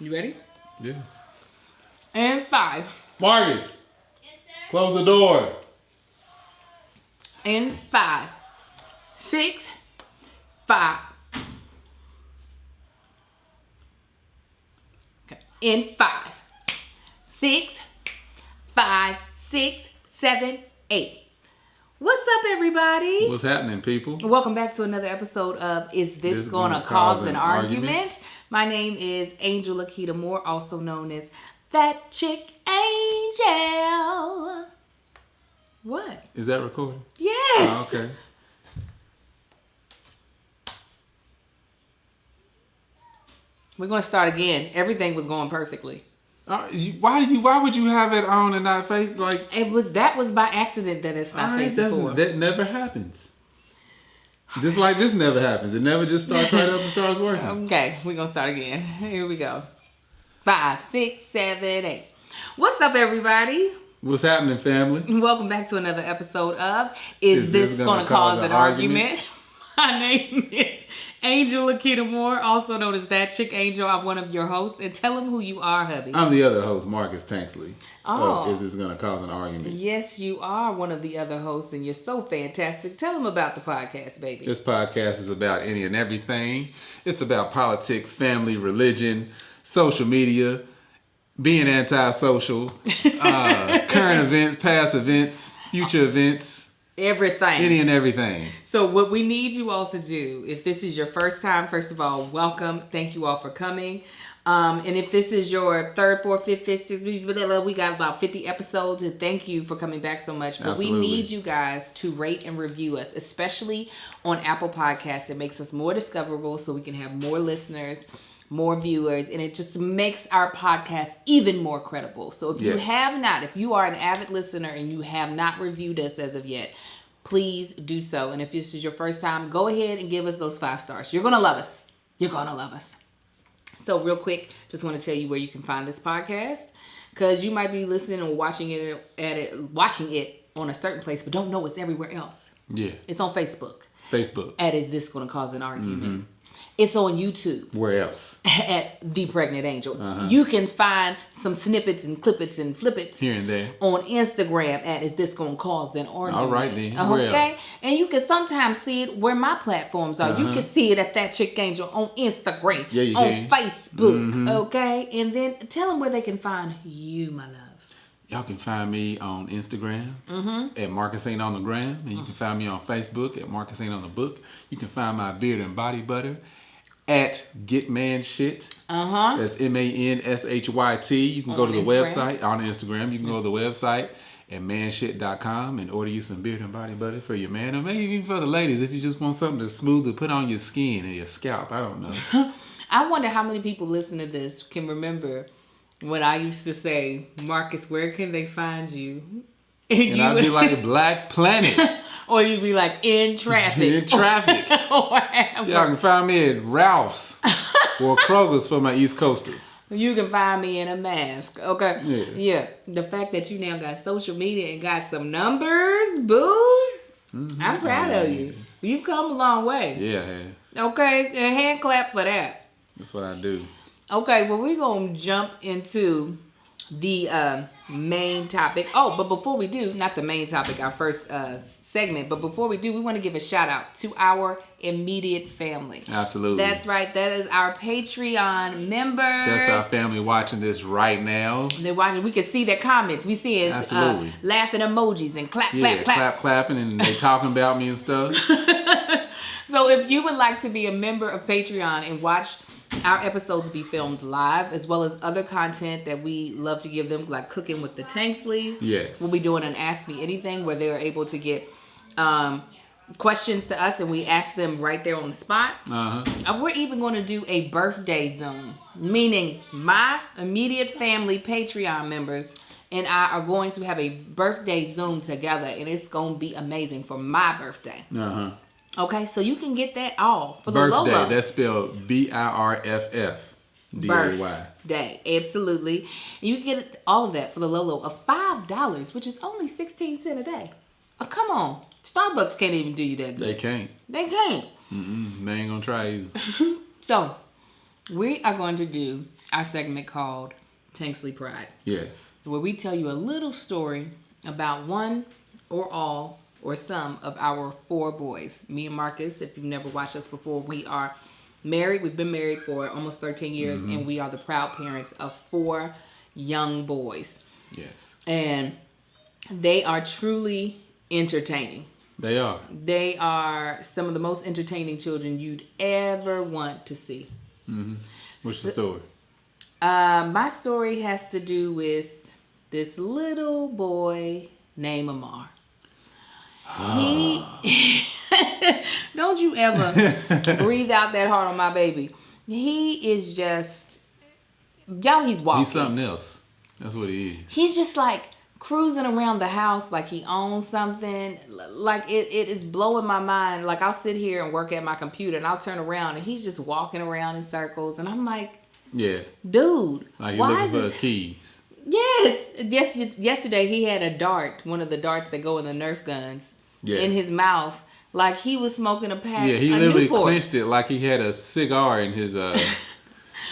You ready? Yeah. And 5. Marcus, close the door. And 5, 6, 5. Okay. In 5, 6, 5, 6, 7, 8. What's up, everybody? What's happening, people? Welcome back to another episode of Is This Gonna Cause an Argument? My name is Angel Lakita Moore, also known as That Chick Angel. What? Is that recording? Yes. Oh, okay. We're gonna start again. Everything was going perfectly. Why would you have it on and not fake? Like That was by accident that it's not facing. That never happens. Just like this never happens. It never just starts right up and starts working. Okay, we're gonna start again. Here we go. 5, 6, 7, 8. What's up, everybody? What's happening, family? Welcome back to another episode of Is This Gonna Cause an Argument? My name is Angel Lakita Moore, also known as That Chick Angel. I'm one of your hosts, and tell them who you are, hubby. I'm the other host, Marcus Tanksley. Oh. Is This Gonna Cause an Argument? Yes, you are one of the other hosts, and you're so fantastic. Tell them about the podcast, baby. This podcast is about any and everything. It's about politics, family, religion, social media, being antisocial, current events, past events, future events. Everything. Any and everything. So what we need you all to do, if this is your first time, first of all, welcome. Thank you all for coming. And if this is your third, fourth, fifth, sixth, we got about 50 episodes, and thank you for coming back so much. But Absolutely. We need you guys to rate and review us, especially on Apple Podcasts. It makes us more discoverable so we can have more listeners, more viewers, and it just makes our podcast even more credible. So if you have not, if you are an avid listener and you have not reviewed us as of yet, please do so. And if this is your first time, go ahead and give us those 5 stars. You're going to love us. You're going to love us. So real quick, just want to tell you where you can find this podcast, because you might be listening or watching it on a certain place, but don't know it's everywhere else. Yeah. It's on Facebook. Facebook. At Is This Gonna Cause an Argument? Mm-hmm. It's on YouTube. Where else? At The Pregnant Angel. You can find some snippets and clippets and flippets here and there on Instagram at Is This Gonna Cause an Argument? All right then. Where else? And you can sometimes see it where my platforms are. You can see it at That Chick Angel on Instagram, yeah, you on can. Facebook. Okay, and then tell them where they can find you, my love. Y'all can find me on Instagram at Marcus Ain't on the Gram, and you can find me on Facebook at Marcus Ain't on the Book. You can find my beard and body butter at Get Man Shit. That's MANSHYT. You can go to the website on Instagram. You can go to the website at manshit.com and order you some beard and body butter for your man, or maybe even for the ladies if you just want something to smooth to put on your skin and your scalp. I don't know. I wonder how many people listening to this can remember when I used to say, Marcus, where can they find you? And I'd be like, Black Planet. Or you'd be like, in traffic. In traffic. Y'all can find me at Ralph's or Kroger's for my East Coasters. You can find me in a mask. Okay. Yeah. The fact that you now got social media and got some numbers, boo. I'm proud of you. You've come a long way. Yeah. Okay. A hand clap for that. That's what I do. Okay. Well, we're going to jump into the main topic. Oh, but before we do, not the main topic, our first segment, but before we do, we want to give a shout out to our immediate family. Absolutely. That's right. That is our Patreon members. That's our family watching this right now. They're watching. We can see their comments. We see it. Absolutely. Laughing emojis and clapping, and they talking about me and stuff. So if you would like to be a member of Patreon and watch our episodes be filmed live, as well as other content that we love to give them, like Cooking with the Tanksleys. Yes. We'll be doing an Ask Me Anything where they're able to get questions to us and we ask them right there on the spot. We're even going to do a birthday Zoom, meaning my immediate family Patreon members and I are going to have a birthday Zoom together, and it's going to be amazing for my birthday. Okay, so you can get that all for the low low. Birthday, that's spelled BIRFF. Birthday, absolutely. And you can get all of that for the low low of $5, which is only 16 cents a day. Oh, come on. Starbucks can't even do you that good. They can't. They can't. They ain't gonna try either. So, we are going to do our segment called Tanksley Pride. Yes. Where we tell you a little story about one or all or some of our 4 boys. Me and Marcus, if you've never watched us before, we are married. We've been married for almost 13 years, and we are the proud parents of 4 young boys. Yes. And they are truly entertaining. They are. They are some of the most entertaining children you'd ever want to see. Mm-hmm. What's the story? My story has to do with this little boy named Amar. He, don't you ever breathe out that hard on my baby. He is just, y'all, he's walking. He's something else. That's what he is. He's just like cruising around the house like he owns something. Like it is blowing my mind. Like I'll sit here and work at my computer and I'll turn around and he's just walking around in circles. And I'm like, yeah, dude, like you're looking for his keys. Yes. Yesterday he had a dart, one of the darts that go in the Nerf guns, in his mouth, like he was smoking a pack. Yeah, he literally clenched it like he had a cigar in his.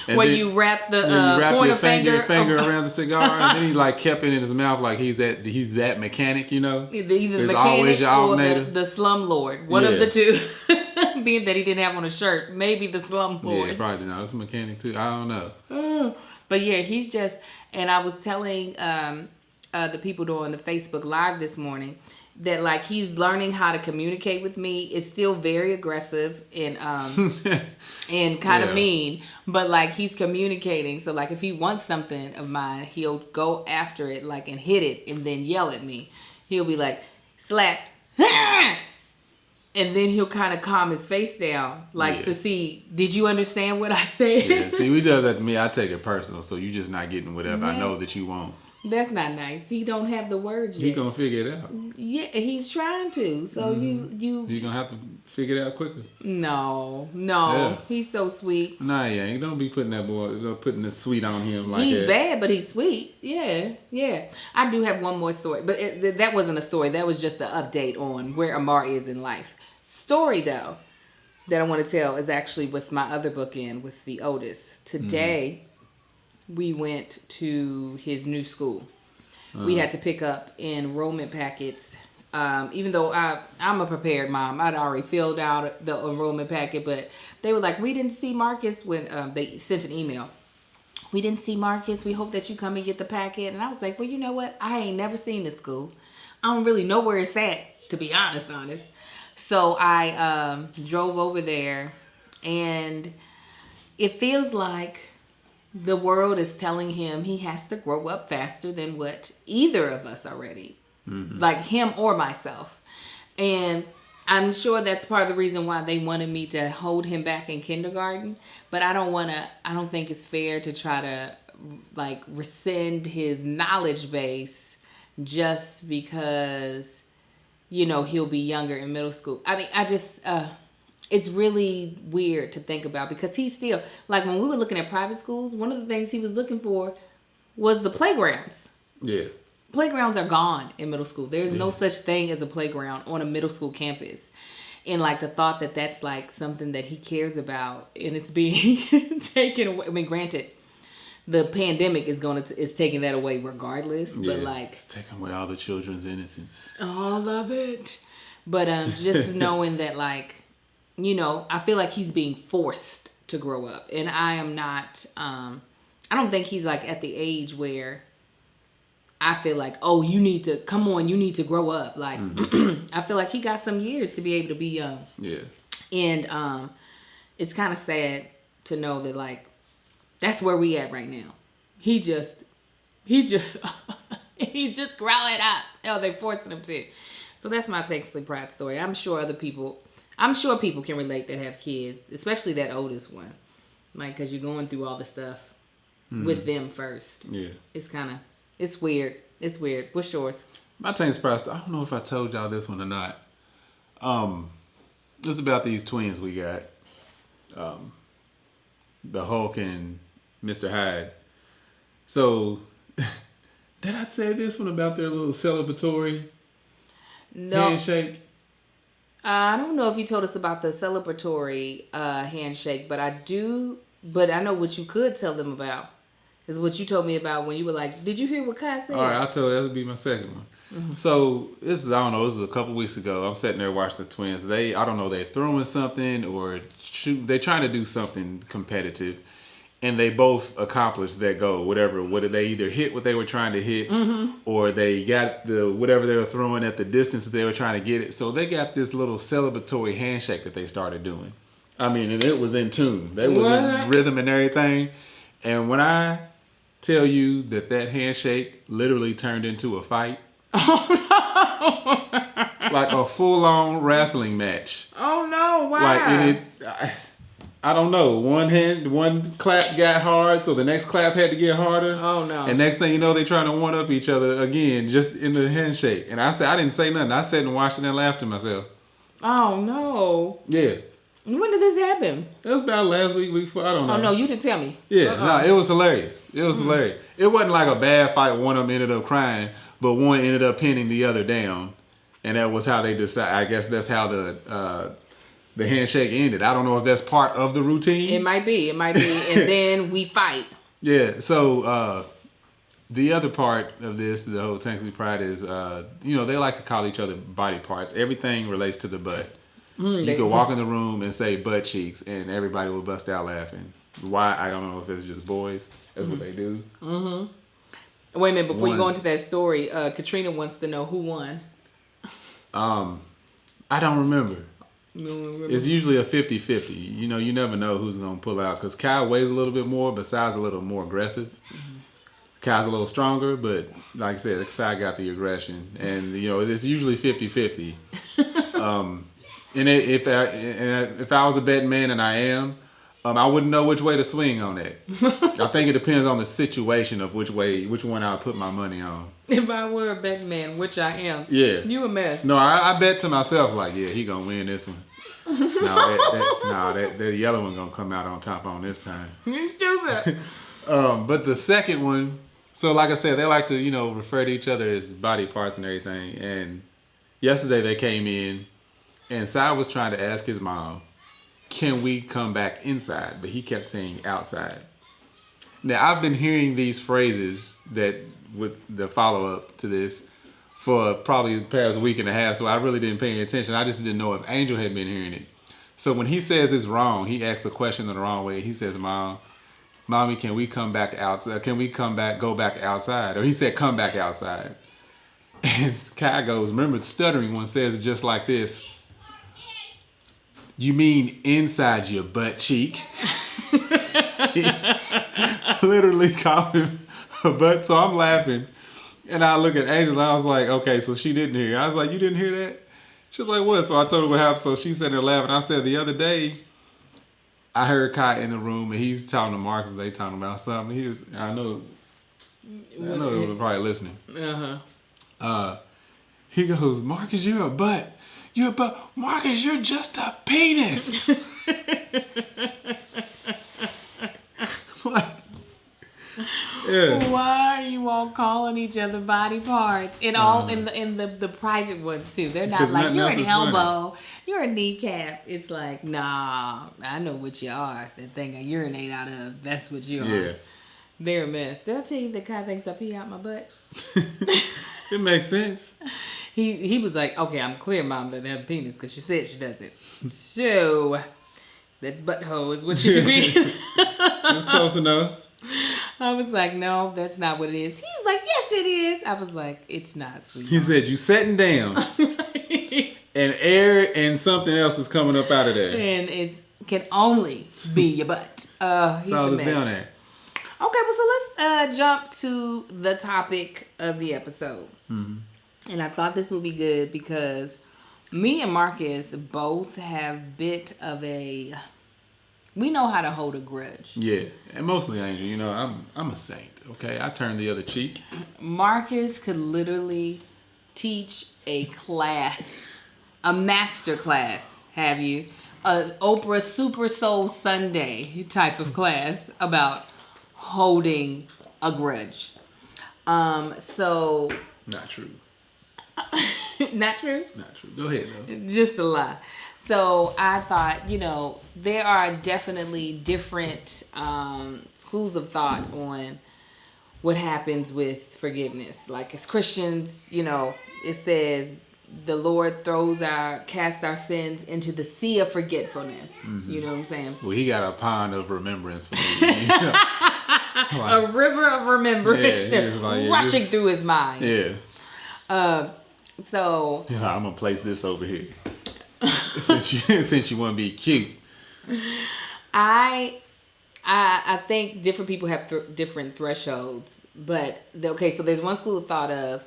Where you wrap the pointer finger around the cigar, and then he like kept it in his mouth like he's that mechanic, you know. Either the There's mechanic always your alternator. Or the slumlord. One of the two. Being that he didn't have on a shirt, maybe the slumlord. Yeah, probably not. It's a mechanic too. I don't know. But yeah, he's just. And I was telling the people doing the Facebook Live this morning that like he's learning how to communicate with me. It's still very aggressive and and kind of mean, but like he's communicating. So like if he wants something of mine, he'll go after it like and hit it and then yell at me. He'll be like slap, and then he'll kind of calm his face down like to see, did you understand what I said? Yeah, see, he does that to me. I take it personal, so you're just not getting whatever I know that you want. That's not nice. He don't have the words yet. He's gonna figure it out. Yeah, he's trying to. So you're gonna have to figure it out quicker. No, he's so sweet. Nah, yeah, don't be putting putting the sweet on him like he's that. Bad, but he's sweet. Yeah. I do have one more story, but that wasn't a story. That was just an update on where Amar is in life. Story though that I want to tell is actually with my other bookend with the oldest. Today. We went to his new school. We had to pick up enrollment packets. Even though I'm a prepared mom, I'd already filled out the enrollment packet, but they were like, we didn't see Marcus when they sent an email. We didn't see Marcus. We hope that you come and get the packet. And I was like, well, you know what? I ain't never seen this school. I don't really know where it's at, to be honest. So I drove over there, and it feels like the world is telling him he has to grow up faster than what either of us are ready. Like him or myself. And I'm sure that's part of the reason why they wanted me to hold him back in kindergarten. But I don't think it's fair to try to like rescind his knowledge base just because, he'll be younger in middle school. I mean, it's really weird to think about because he's still, like when we were looking at private schools, one of the things he was looking for was the playgrounds. Yeah. Playgrounds are gone in middle school. There's no such thing as a playground on a middle school campus. And like the thought that that's like something that he cares about and it's being taken away. I mean, granted, the pandemic is taking that away regardless. Yeah, but like, it's taking away all the children's innocence. All of it. But just knowing that like, I feel like he's being forced to grow up. And I am not, I don't think he's like at the age where I feel like, oh, you need to grow up. Like, I feel like he got some years to be able to be young. Yeah. And it's kind of sad to know that like, that's where we at right now. He just, he's just growing up. Oh, they're forcing him to. So that's my Tanksley Pride story. I'm sure people can relate that have kids, especially that oldest one. Like, because you're going through all the stuff with them first. Yeah. It's weird. It's weird. What's yours? My Tanksley Pride story, I don't know if I told y'all this one or not. It's about these twins we got. The Hulk and Mr. Hyde. So, did I say this one about their little celebratory handshake? I don't know if you told us about the celebratory handshake, but I do But I know what you could tell them about. Is what you told me about when you were like, did you hear what Kai said? All right, I'll tell you. That'll be my second one. So this is, I don't know, this is a couple weeks ago. I'm sitting there watching the twins. I don't know, they're throwing something or they're trying to do something competitive. And they both accomplished their goal, whatever. Whether they either hit what they were trying to hit, or they got the whatever they were throwing at the distance that they were trying to get it. So they got this little celebratory handshake that they started doing. I mean, and it was in tune. They was in rhythm and everything. And when I tell you that handshake literally turned into a fight, like a full-on wrestling match. Oh no! Why? Like, and I don't know. One clap got hard, so the next clap had to get harder. Oh no! And next thing you know, they trying to one up each other again, just in the handshake. And I didn't say nothing. I sat and watched it and laughed to myself. Oh no! Yeah. When did this happen? It was about last week before. I don't know. Oh no, you didn't tell me. Yeah, no, it was hilarious. It was hilarious. It wasn't like a bad fight. One of them ended up crying, but one ended up pinning the other down, and that was how they decided. I guess that's how the handshake ended. I don't know if that's part of the routine. It might be, and then we fight. Yeah. So the other part of this, the whole Tanksley pride is, they like to call each other body parts. Everything relates to the butt. You could walk in the room and say butt cheeks, and everybody will bust out laughing. Why? I don't know if it's just boys. That's what they do. Mm-hmm. Wait a minute, before you go into that story, Katrina wants to know who won. I don't remember. It's usually a 50-50. You never know who's going to pull out, because Kai weighs a little bit more, but Sai's a little more aggressive. Kai's a little stronger, but like I said, Sai got the aggression. And, it's usually 50-50. And if I was a betting man, and I am, I wouldn't know which way to swing on that. I think it depends on the situation of which one I would put my money on. If I were a betting man, which I am, yeah, you a mess. No, I bet to myself like, yeah, he gonna win this one. that yellow one gonna come out on top on this time. You're stupid. But the second one, so like I said, they like to refer to each other as body parts and everything. And yesterday they came in. And Sai was trying to ask his mom, can we come back inside? But he kept saying outside. Now, I've been hearing these phrases that with the follow-up to this for probably the past week and a half, so I really didn't pay any attention. I just didn't know if Angel had been hearing it. So when he says it's wrong, he asks a question in the wrong way. He says, Mommy, can we come back outside? Can we go back outside? Or he said, come back outside. And Kai goes, remember the stuttering one says it just like this. You mean inside your butt cheek? Literally called him a butt. So I'm laughing. And I look at Angel and I was like, okay, so she didn't hear. I was like, you didn't hear that? She was like, what? So I told her what happened. So she sat there laughing. I said, the other day, I heard Kai in the room and he's talking to Marcus. They talking about something. I know they were probably listening. He goes, Marcus, you're a butt. Marcus, you're just a penis. Yeah. Why are you all calling each other body parts? And all in the private ones too. They're not like you're an elbow, you're a kneecap. It's like, nah, I know what you are. That thing I urinate out of, that's what you are. Yeah. They're a mess. Did I tell you that Kai thinks I pee out my butt? It makes sense. He was like, okay, I'm clear Mom doesn't have a penis because she said she doesn't. So, that butthole is what she's being. Close enough. I was like, no, that's not what it is. He's like, yes, it is. I was like, it's not, sweetheart. He said, you sitting down. And air and something else is coming up out of there. And it can only be your butt. He's so I was down there. Okay, well, so let's jump to the topic of the episode. Mm-hmm. And I thought this would be good because me and Marcus both have bit of we know how to hold a grudge. Yeah, and mostly Angel. I'm a saint, okay? I turn the other cheek. Marcus could literally teach a class, a master class, have you? A Oprah Super Soul Sunday type of class about holding a grudge. So... Not true. Not true? Not true. Go ahead, though. Just a lie. So I thought, there are definitely different schools of thought on what happens with forgiveness. Like as Christians, it says the Lord casts our sins into the sea of forgetfulness. Mm-hmm. You know what I'm saying? Well, he got a pond of remembrance for me. A river of remembrance rushing through his mind. Yeah. So I'm gonna place this over here since you want to be cute. I think different people have different thresholds, but so there's one school of thought of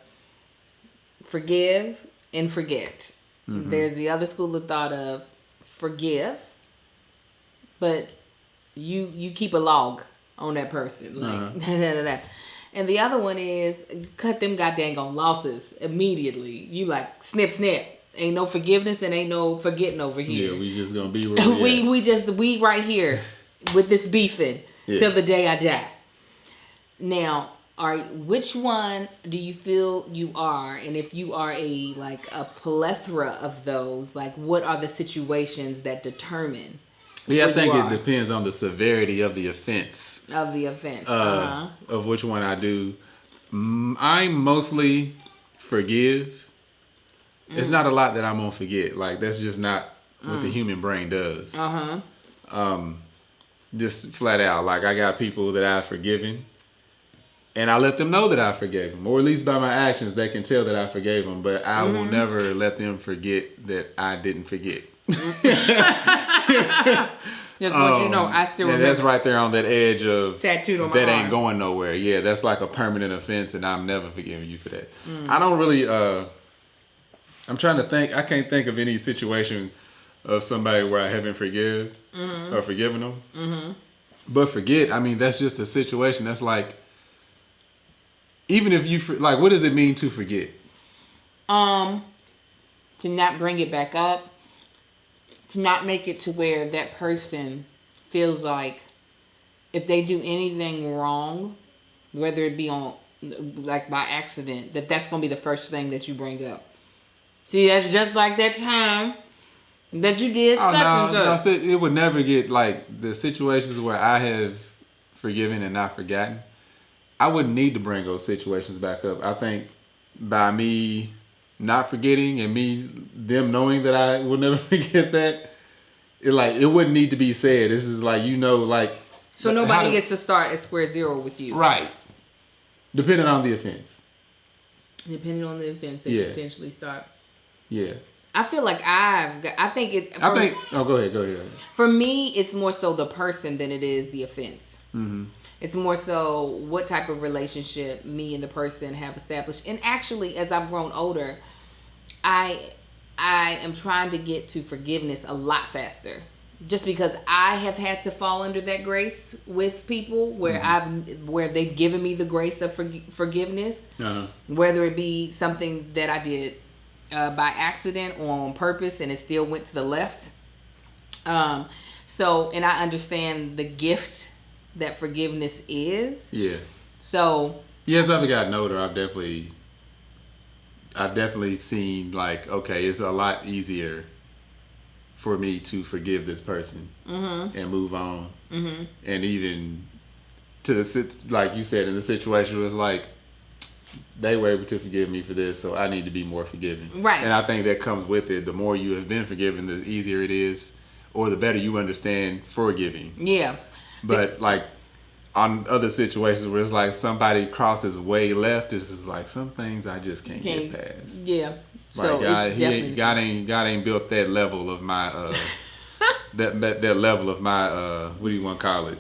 forgive and forget. Mm-hmm. There's the other school of thought of forgive, but you keep a log on that person, like And the other one is cut them goddamn on losses immediately. You like snip. Ain't no forgiveness and ain't no forgetting over here. Yeah, we just gonna be where we right here with this beefing till the day I die. Now, which one do you feel you are? And if you are a plethora of those, like what are the situations that determine? Yeah, I think it depends on the severity of the offense. Of which one I do. I mostly forgive. It's not a lot that I'm gonna forget. Like that's just not what the human brain does. Just flat out. Like I got people that I've forgiven, and I let them know that I forgave them, or at least by my actions, they can tell that I forgave them. But I will never let them forget that I didn't forget. Just want you to know, I still remember. That's right there on that edge of tattooed on my that arm. ain't going nowhere. Yeah, that's like a permanent offense, and I'm never forgiving you for that. I don't really. I'm trying to think. I can't think of any situation of somebody where I haven't forgiven them. But forget. I mean, that's just a situation. That's like, even if you what does it mean to forget? To not bring it back up. To not make it to where that person feels like if they do anything wrong, whether it be on like by accident, that's going to be the first thing that you bring up. See, that's just like that time that you did. No, it would never get like the situations where I have forgiven and not forgotten. I wouldn't need to bring those situations back up. I think by me not forgetting and them knowing that I will never forget that, it wouldn't need to be said. This is so nobody gets to start at square zero with you, right? Depending on the offense. They can potentially start. Yeah. I feel like oh, go ahead. For me, it's more so the person than it is the offense. Mm-hmm. It's more so what type of relationship me and the person have established. And actually, as I've grown older, I am trying to get to forgiveness a lot faster. Just because I have had to fall under that grace with people where where they've given me the grace of forgiveness, whether it be something that I did by accident or on purpose and it still went to the left. And I understand the gift that forgiveness is. Yeah. So. Yeah, as I've gotten older, I've definitely seen okay, it's a lot easier for me to forgive this person and move on. Mm-hmm. And even like you said, in the situation it was like they were able to forgive me for this, so I need to be more forgiving. Right. And I think that comes with it. The more you have been forgiven, the easier it is, or the better you understand forgiving. Yeah. But on other situations where it's like somebody crosses way left, this is like some things I just can't get past. Yeah. So God ain't built that level of my that level of my what do you want to call it?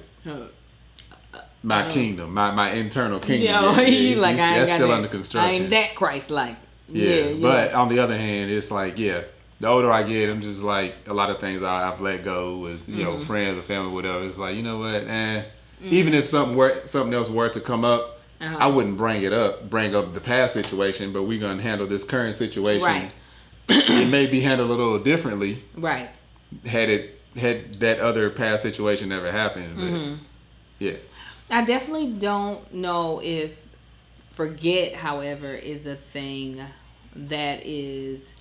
My kingdom, my internal kingdom. That's still under construction. I ain't that Christ-like. Yeah. But on the other hand, it's the older I get, I'm just like a lot of things I've let go with friends or family, whatever. It's like, you know what, even if something else were to come up, I wouldn't bring up the past situation, but we're gonna handle this current situation. Right. It may be handled a little differently. Right. Had that other past situation never happened. But, yeah. I definitely don't know if forget, however, is a thing that is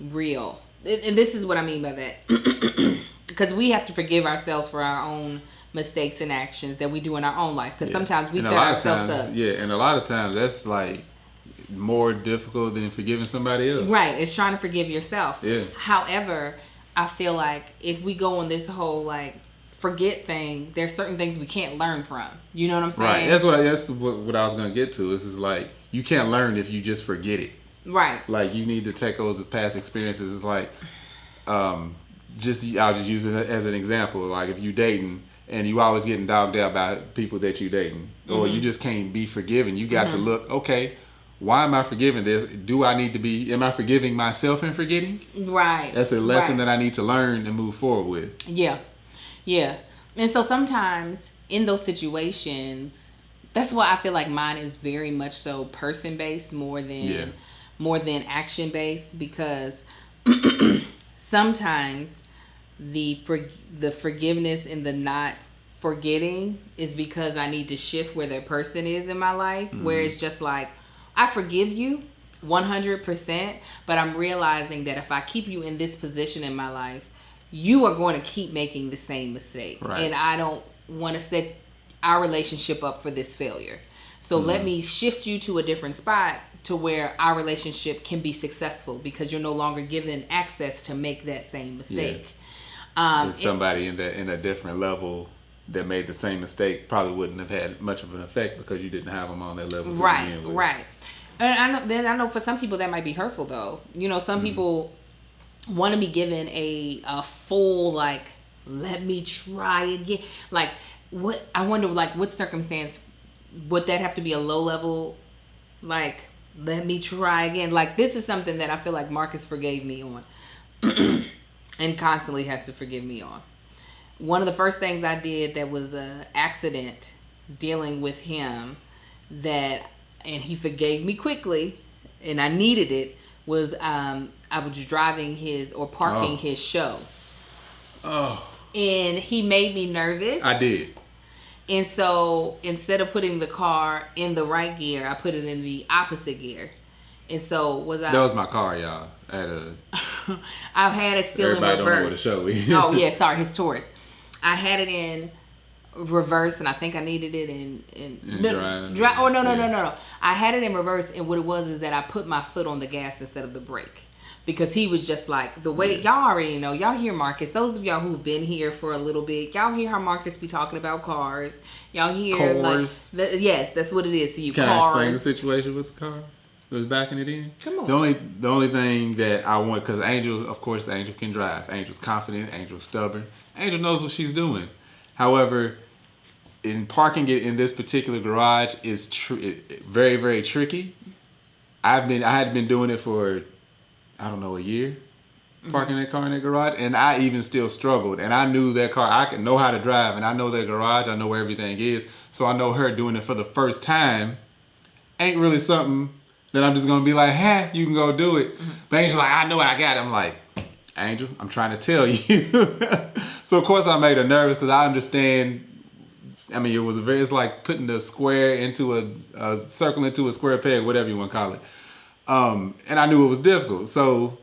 real. and this is what I mean by that. Because we have to forgive ourselves for our own mistakes and actions that we do in our own life. Because sometimes we set ourselves up. Yeah, and a lot of times that's like more difficult than forgiving somebody else. Right, it's trying to forgive yourself. Yeah. However, I feel like if we go on this whole like forget thing, there's certain things we can't learn from. You know what I'm saying? Right. That's what I was gonna get to. This is like you can't learn if you just forget it. Right. Like you need to take those as past experiences. It's like, I'll just use it as an example. Like if you dating and you always getting dogged out by people that you dating, or you just can't be forgiven. You got to look. Okay, why am I forgiving this? Am I forgiving myself in forgetting? Right. That's a lesson that I need to learn and move forward with. Yeah. Yeah. And so sometimes in those situations, that's why I feel like mine is very much so person based more than action based, because sometimes the forgiveness and the not forgetting is because I need to shift where that person is in my life, where it's just like, I forgive you 100%, but I'm realizing that if I keep you in this position in my life, you are going to keep making the same mistake. Right. And I don't want to set our relationship up for this failure. So let me shift you to a different spot to where our relationship can be successful, because you're no longer given access to make that same mistake. And somebody in a different level that made the same mistake probably wouldn't have had much of an effect because you didn't have them on that level. Right. And I know for some people that might be hurtful though. You know, some people want to be given a full, like, let me try again. Like, what I wonder, like, what circumstance would that have to be a low level, like, let me try again? Like, this is something that I feel like Marcus forgave me on and constantly has to forgive me on. One of the first things I did that was an accident dealing with him and he forgave me quickly and I needed it, was I was driving parking his show. Oh. And he made me nervous. I did. And so instead of putting the car in the right gear, I put it in the opposite gear. And so that was my car, y'all. I've had it still in reverse. Everybody don't know what a show is. Oh yeah, sorry, his Taurus. I had it in reverse, and I think I needed it in drive. Oh no. I had it in reverse, and what it was is that I put my foot on the gas instead of the brake. Because he was just like, the way, y'all already know, y'all hear Marcus, those of y'all who've been here for a little bit, y'all hear how Marcus be talking about cars. Y'all hear cars. Yes, that's what it is to you. Can cars. I explain the situation with the car? Was backing it in? Come on. The only thing that I want, because Angel can drive. Angel's confident. Angel's stubborn. Angel knows what she's doing. However, in parking it in this particular garage is very, very tricky. I had been doing it for, I don't know, a year, parking that car in that garage, and I even still struggled. And I knew that car, I know how to drive, and I know that garage, I know where everything is. So I know her doing it for the first time ain't really something that I'm just gonna be like, hey, you can go do it. But Angel's like, I know I got it. I'm like, Angel, I'm trying to tell you. So of course I made her nervous because I understand. I mean, it's like putting a square into a circle into a square peg, whatever you want to call it. And I knew it was difficult. So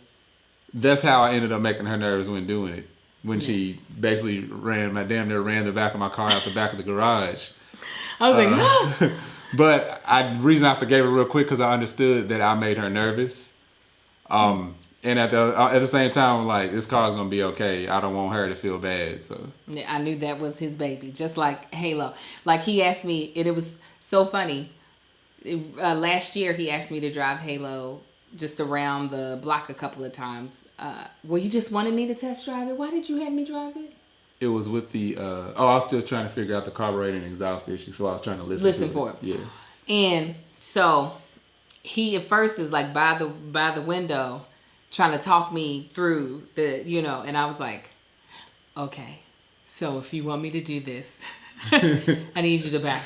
that's how I ended up making her nervous when doing it. When she basically damn near ran the back of my car out the back of the garage. I was like, no. But the reason I forgave her real quick because I understood that I made her nervous. And at the same time, like, this car's gonna be okay. I don't want her to feel bad. So yeah, I knew that was his baby, just like Halo. Like, he asked me, and it was so funny. Last year, he asked me to drive Halo just around the block a couple of times. Well, you just wanted me to test drive it. Why did you have me drive it? It was with the I was still trying to figure out the carburetor and exhaust issue, so I was trying to listen for it. Yeah. And so he at first is like by the window, trying to talk me through and I was like, okay, so if you want me to do this, I need you to back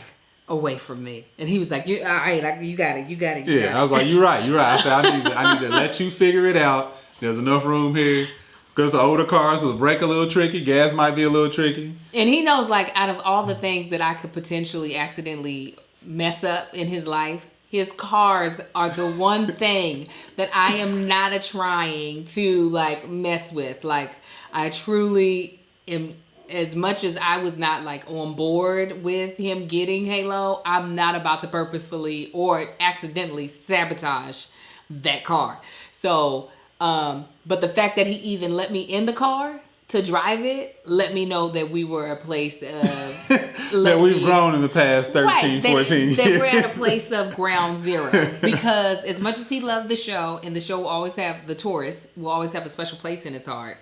away from me. And he was like, all right, you got it. Yeah, I was like, you're right. I said, I need to let you figure it out. There's enough room here. Because the older cars, so the brake a little tricky, gas might be a little tricky. And he knows, like, out of all the things that I could potentially accidentally mess up in his life, His cars are the one thing that I am not trying to like mess with. Like, I truly am, as much as I was not like on board with him getting Halo, I'm not about to purposefully or accidentally sabotage that car. So, but the fact that he even let me in the car to drive it, let me know that we were a place of... that we've grown in the past 13, 14 years. That we're at a place of ground zero. Because as much as he loved the show, and the show will always have, the tourist will always have a special place in his heart,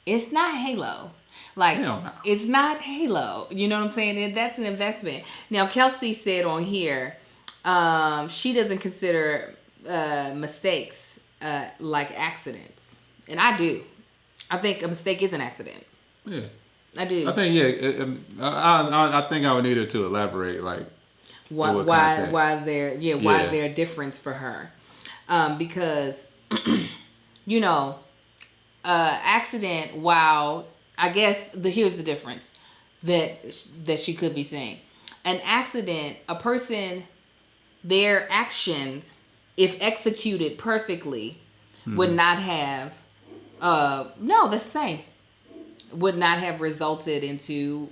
it's not Halo. Like, it's not Halo. You know what I'm saying? And that's an investment. Now, Kelsey said on here, she doesn't consider mistakes like accidents. And I do. I think a mistake is an accident. Yeah. I do. I think, I think I would need her to elaborate, like, why is there a difference for her? Because, you know, accident, while I guess here's the difference that she could be saying. An accident, a person, their actions, if executed perfectly, would not have, no, that's the same, would not have resulted into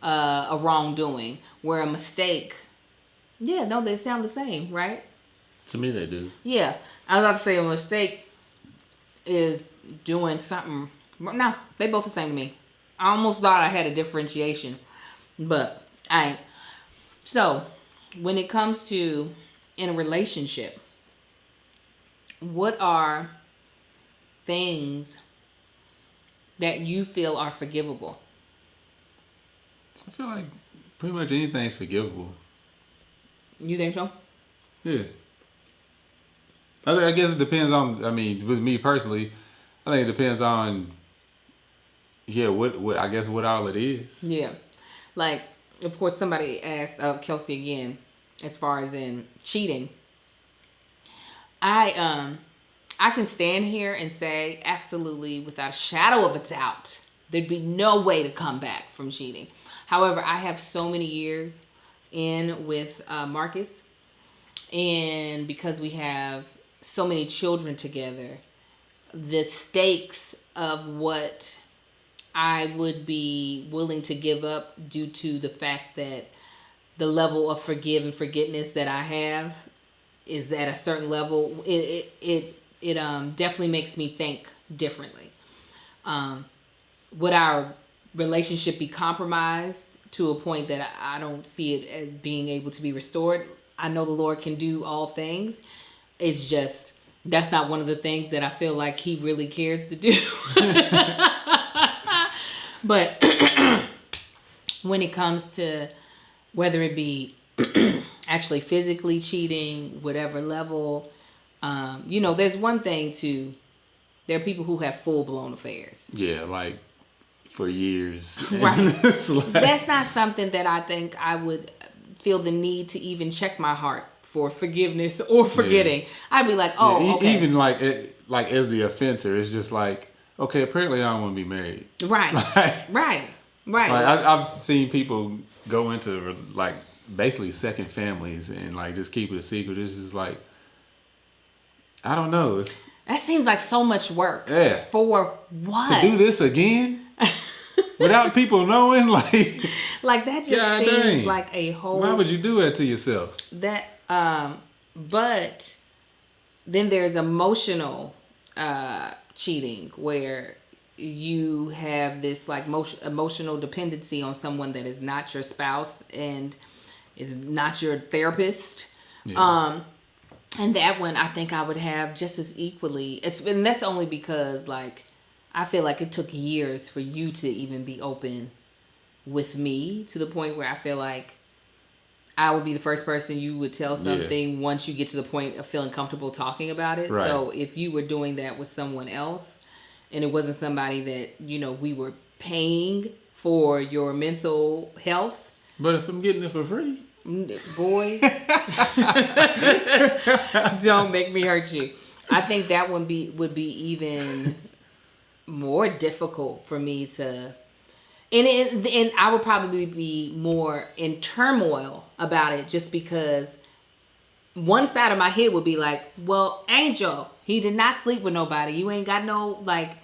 a wrongdoing. Where a mistake, yeah, no, they sound the same, right? To me, they do. Yeah, I was about to say a mistake is doing something. No, they both the same to me. I almost thought I had a differentiation, but I ain't. So, when it comes to in a relationship, what are things that you feel are forgivable? I feel like pretty much anything's forgivable. You think so? Yeah. I guess it depends on, with me personally, I think it depends on, what I guess what all it is. Yeah. Like, of course, somebody asked Kelsey again, as far as in cheating. I can stand here and say absolutely without a shadow of a doubt, there'd be no way to come back from cheating. However, I have so many years in with Marcus, and because we have so many children together, the stakes of what I would be willing to give up due to the fact that the level of forgive and forgiveness that I have is at a certain level, it definitely makes me think differently. Would our relationship be compromised to a point that I don't see it as being able to be restored? I know the Lord can do all things. It's just, that's not one of the things that I feel like he really cares to do. But when it comes to whether it be actually physically cheating, whatever level, there's one thing there are people who have full-blown affairs. Yeah, like for years. Right. That's not something that I think I would feel the need to even check my heart for forgiveness or forgetting. Yeah. I'd be like, okay. Even like as the offender, it's just like, okay, apparently I don't want to be married. Right. Right. Like, I've seen people go into like basically second families and like just keep it a secret. It's just like, I don't know. That seems like so much work. Yeah. For what? To do this again? Without people knowing? Like that just seems like a whole... Why would you do that to yourself? That, but then there's emotional cheating where you have this like emotional dependency on someone that is not your spouse and is not your therapist. Yeah. And that one I think I would have just as equally. And that's only because like I feel like it took years for you to even be open with me to the point where I feel like I would be the first person you would tell something once you get to the point of feeling comfortable talking about it. Right. So if you were doing that with someone else and it wasn't somebody that, we were paying for your mental health. But if I'm getting it for free. Boy, don't make me hurt you. I think that would be even more difficult for me to, and I would probably be more in turmoil about it just because one side of my head would be like, well, Angel, he did not sleep with nobody. You ain't got no, like,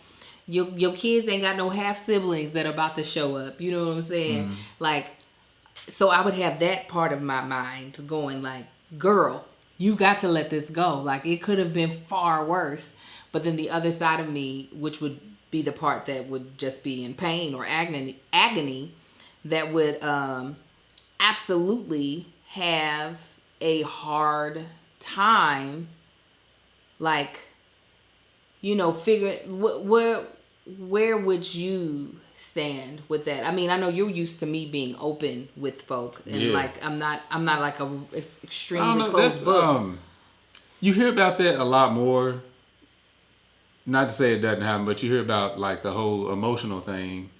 your kids ain't got no half siblings that are about to show up. You know what I'm saying? Like, so I would have that part of my mind going like, girl, you got to let this go. Like, it could have been far worse. But then the other side of me, which would be the part that would just be in pain or agony that would absolutely have a hard time, like, you know, where would you stand with that? I mean, I know you're used to me being open with folk, and like I'm not like a extremely closed book. You hear about that a lot more. Not to say it doesn't happen, but you hear about like the whole emotional thing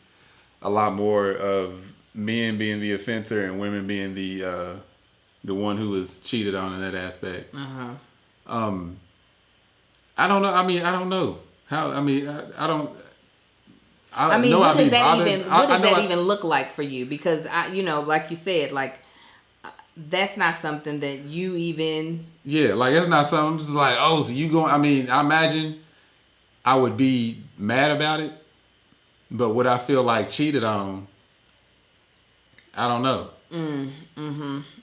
a lot more, of men being the offender and women being the one who was cheated on in that aspect. I don't know. I mean, I don't know how. I mean, I don't. I mean, what does that even look like for you? Because you know, like you said, like that's not something that you even. Yeah, like it's not something. I'm just like, oh, so you going? I mean, I imagine I would be mad about it, but would I feel like cheated on? I don't know.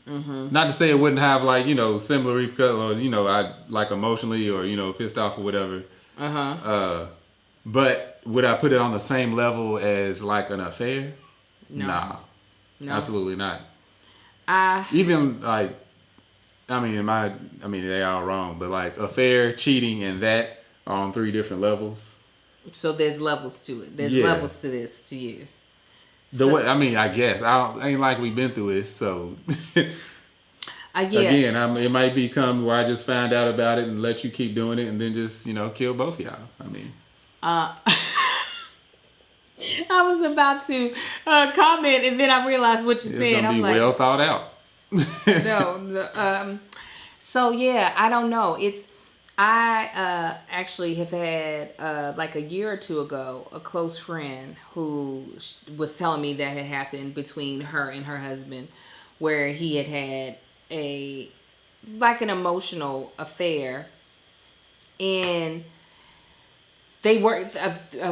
Not to say it wouldn't have like, you know, similar repercussions, or, you know, I like emotionally or, you know, pissed off or whatever. But would I put it on the same level as like an affair? No. Nah, absolutely not. Even like, I mean, they are wrong, but like affair, cheating, and that are on 3 different levels. So there's levels to it. There's levels to this, to you. Way, I mean, I guess ain't like we've been through it, so again, it might become where I just find out about it and let you keep doing it, and then just, you know, kill both of y'all. I mean, I was about to comment, and then I realized what you said. It's gonna be well thought out. No. So yeah, I don't know. I actually have had like a year or two ago a close friend who was telling me that had happened between her and her husband, where he had an emotional affair, and they worked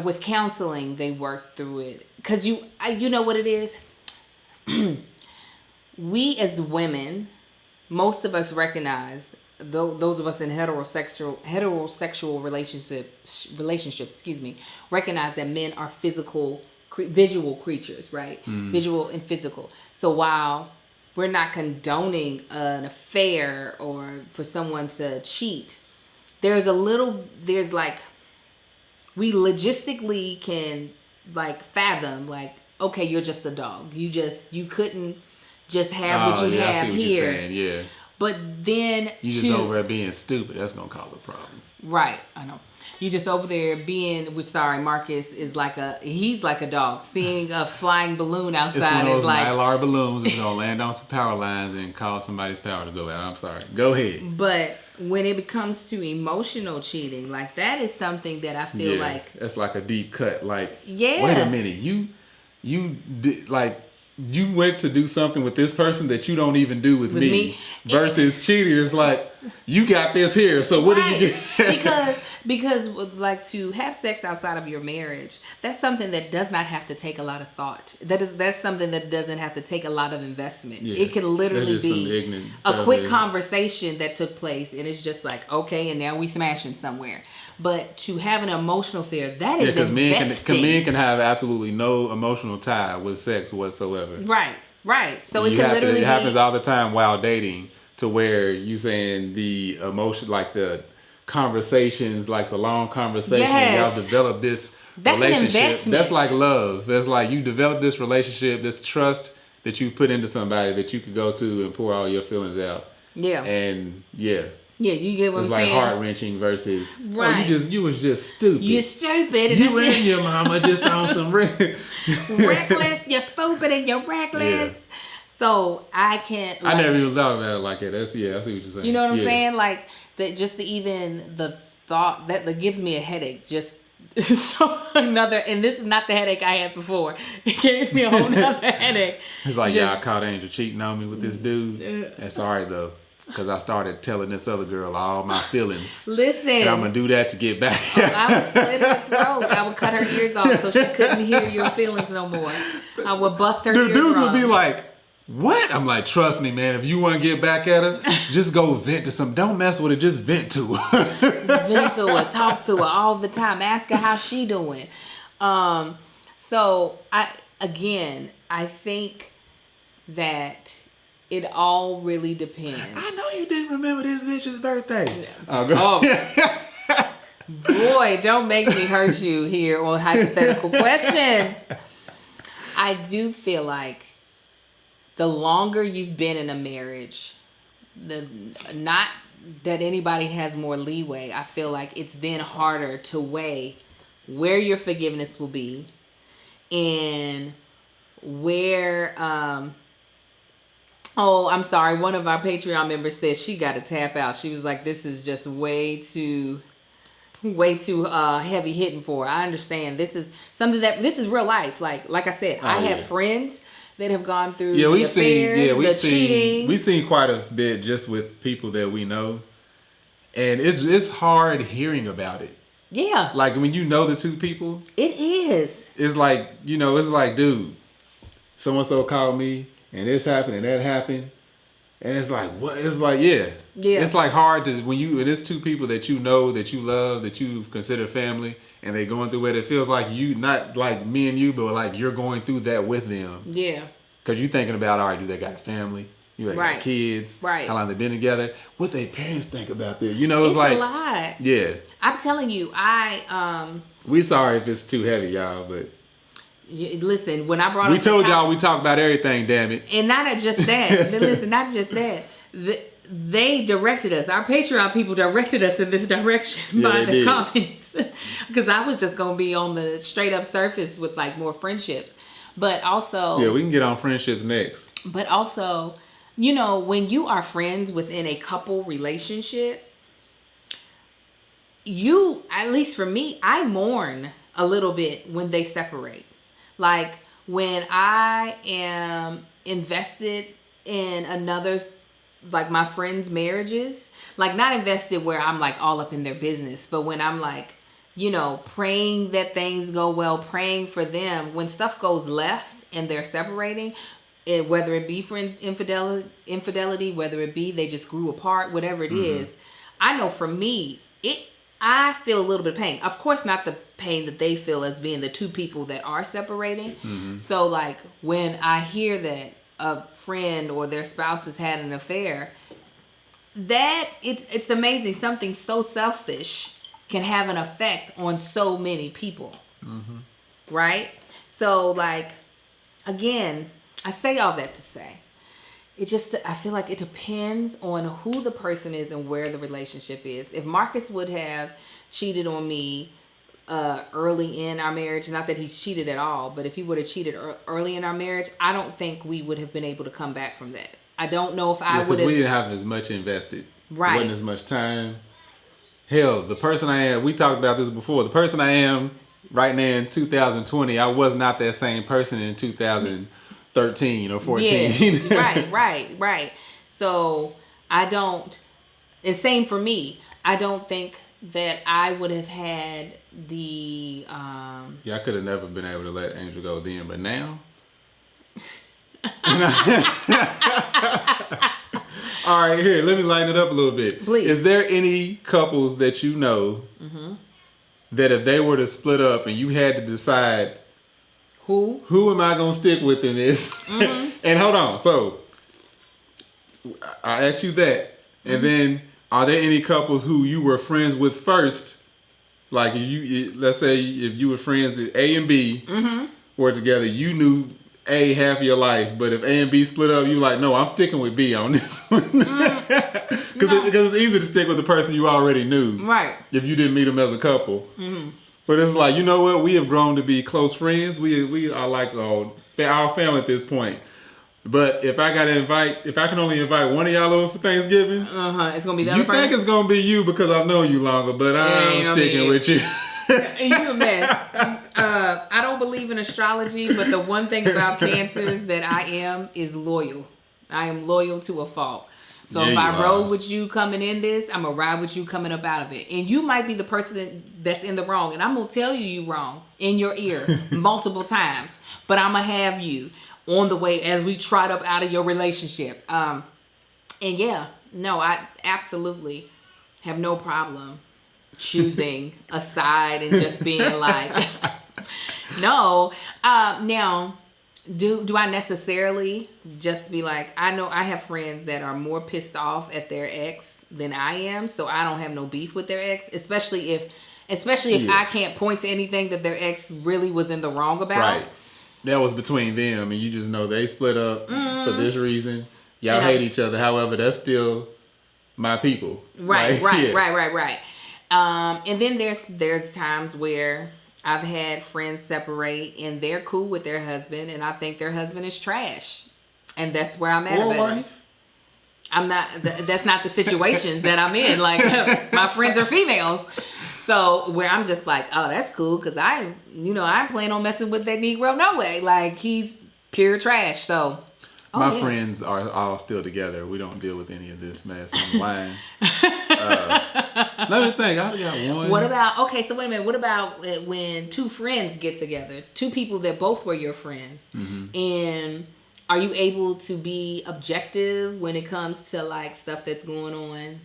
with counseling. They worked through it because you know what it is. We as women, most of us recognize. Those of us in heterosexual relationships, recognize that men are visual creatures, right? Visual and physical. So while we're not condoning an affair or for someone to cheat, there's like, we logistically can like fathom, like, okay, you're just a dog. You couldn't just have what you have I see what here. You're saying. Yeah. But then you just over there being stupid. That's gonna cause a problem. Right, I know. You just over there being. Marcus is he's like a dog. Seeing a flying balloon outside it's one of those like Mylar balloons that's gonna land on some power lines and cause somebody's power to go out. I'm sorry. Go ahead. But when it comes to emotional cheating, like that is something that I feel like that's like a deep cut. Like, yeah. Wait a minute, you did like. You went to do something with this person that you don't even do with me. Versus cheating is like, you got this here, so what do you get? because like, to have sex outside of your marriage, that's something that does not have to take a lot of thought. That's something that doesn't have to take a lot of investment. It can literally be a quick conversation that took place, and it's just like, okay, and now we smashing somewhere. But to have an emotional fear, that is investing. Men can have absolutely no emotional tie with sex whatsoever. Right. So it happens all the time while dating, to where you saying the emotion, like the conversations, like the long conversation, y'all develop this relationship. An investment. That's like love. That's like you develop this relationship, this trust that you put into somebody that you could go to and pour all your feelings out. Yeah. And yeah, you get what I'm saying? It's like heart-wrenching versus, you was just stupid. You're stupid. You and your mama just on some reckless. You're stupid and you're reckless. Yeah. So I can't. I never even thought about it like that. I see what you're saying. You know what I'm saying? Like, that, just even the thought that gives me a headache. Just another, and this is not the headache I had before. It gave me a whole nother headache. It's like, I caught Angel cheating on me with this dude. That's all right though. because I started telling this other girl all my feelings. Listen. And I'm going to do that to get back. I would slit her throat. I would cut her ears off so she couldn't hear your feelings no more. I would bust her ears off. Dudes would be like, what? I'm like, trust me, man. If you want to get back at her, just go vent to some. Don't mess with her. Just vent to her. Just vent to her. Talk to her all the time. Ask her how she doing. So I think that it all really depends. I know you didn't remember this bitch's birthday. Boy, don't make me hurt you here on hypothetical questions. I do feel like the longer you've been in a marriage, not that anybody has more leeway, I feel like it's then harder to weigh where your forgiveness will be and where I'm sorry, one of our Patreon members said she got to tap out. She was like, this is just way too heavy hitting for her. I understand. This is something this is real life. Like I said, I have friends that have gone through the affairs, cheating. We've seen quite a bit just with people that we know. And it's hard hearing about it. Yeah. Like when you know the two people. It is. It's like, dude, so-and-so called me and this happened and that happened. And it's like, what? It's like, yeah. It's like hard to, when it's two people that you know, that you love, that you consider family, and they going through it. It feels like you, not like me and you, but like you're going through that with them. Yeah. Because you're thinking about, all right, do they got a family? You got kids? Right. How long they been together? What their parents think about this? It's like a lot. Yeah. I'm telling you, we sorry if it's too heavy, y'all, but listen, when I brought we told y'all we talk about everything, damn it. And not just that. Listen, not just that. They directed us. Our Patreon people directed us in this direction by the comments. Because I was just going to be on the straight up surface with like more friendships. But also... Yeah, we can get on friendships next. But also, when you are friends within a couple relationship, at least for me, I mourn a little bit when they separate. Like when I am invested in another's, like my friends' marriages, like not invested where I'm like all up in their business, but when I'm like, praying that things go well, praying for them, when stuff goes left and they're separating, whether it be for infidelity, whether it be they just grew apart, whatever it is, I know for me, I feel a little bit of pain. Of course, not the pain that they feel as being the two people that are separating. Mm-hmm. So, like, when I hear that a friend or their spouse has had an affair, that it's amazing. Something so selfish can have an effect on so many people. Mm-hmm. Right? So, like, again, I say all that to say, I feel like it depends on who the person is and where the relationship is. If Marcus would have cheated on me early in our marriage, not that he's cheated at all, but if he would have cheated early in our marriage, I don't think we would have been able to come back from that. I don't know if I would have. Because we didn't have as much invested. Right. Wasn't as much time. Hell, the person I am, we talked about this before, the person I am right now in 2020, I was not that same person in 2013 or 14. Yeah, right. So and same for me. I don't think that I would have had the... Yeah, I could have never been able to let Angel go then, but now... All right, here, let me lighten it up a little bit. Please. Is there any couples that you know that if they were to split up and you had to decide who am I going to stick with in this? And hold on, so I asked you that. And then are there any couples who you were friends with first? Like let's say if you were friends with A and B were together, you knew A half of your life, but if A and B split up, you like, no, I'm sticking with B on this one. Because it's easy to stick with the person you already knew. Right. If you didn't meet them as a couple. But it's like, you know what? We have grown to be close friends. We are like our family at this point. But if I can only invite one of y'all over for Thanksgiving, it's gonna be the other person. You think it's gonna be you because I've known you longer, but I'm sticking with you. You a mess. I don't believe in astrology, but the one thing about Cancers that I am is loyal. I am loyal to a fault. So if I rode with you coming in this, I'm going to ride with you coming up out of it. And you might be the person that's in the wrong. And I'm going to tell you wrong in your ear multiple times. But I'm going to have you on the way as we trot up out of your relationship. And yeah, no, I absolutely have no problem choosing a side and just being like, no. Now, do I necessarily just be like, I know I have friends that are more pissed off at their ex than I am, so I don't have no beef with their ex, especially if I can't point to anything that their ex really was in the wrong about. Right. That was between them, and you just know they split up for this reason. Y'all hate each other. However, that's still my people. Right. And then there's times where I've had friends separate and they're cool with their husband, and I think their husband is trash, and that's where I'm at about it. I'm not. That's not the situations that I'm in. Like my friends are females, so where I'm just like, oh, that's cool, because I plan on messing with that Negro no way. Like he's pure trash. So. My friends are all still together. We don't deal with any of this mess online. Let me think. I got one. What about, so wait a minute. What about when two friends get together? Two people that both were your friends. Mm-hmm. And are you able to be objective when it comes to like stuff that's going on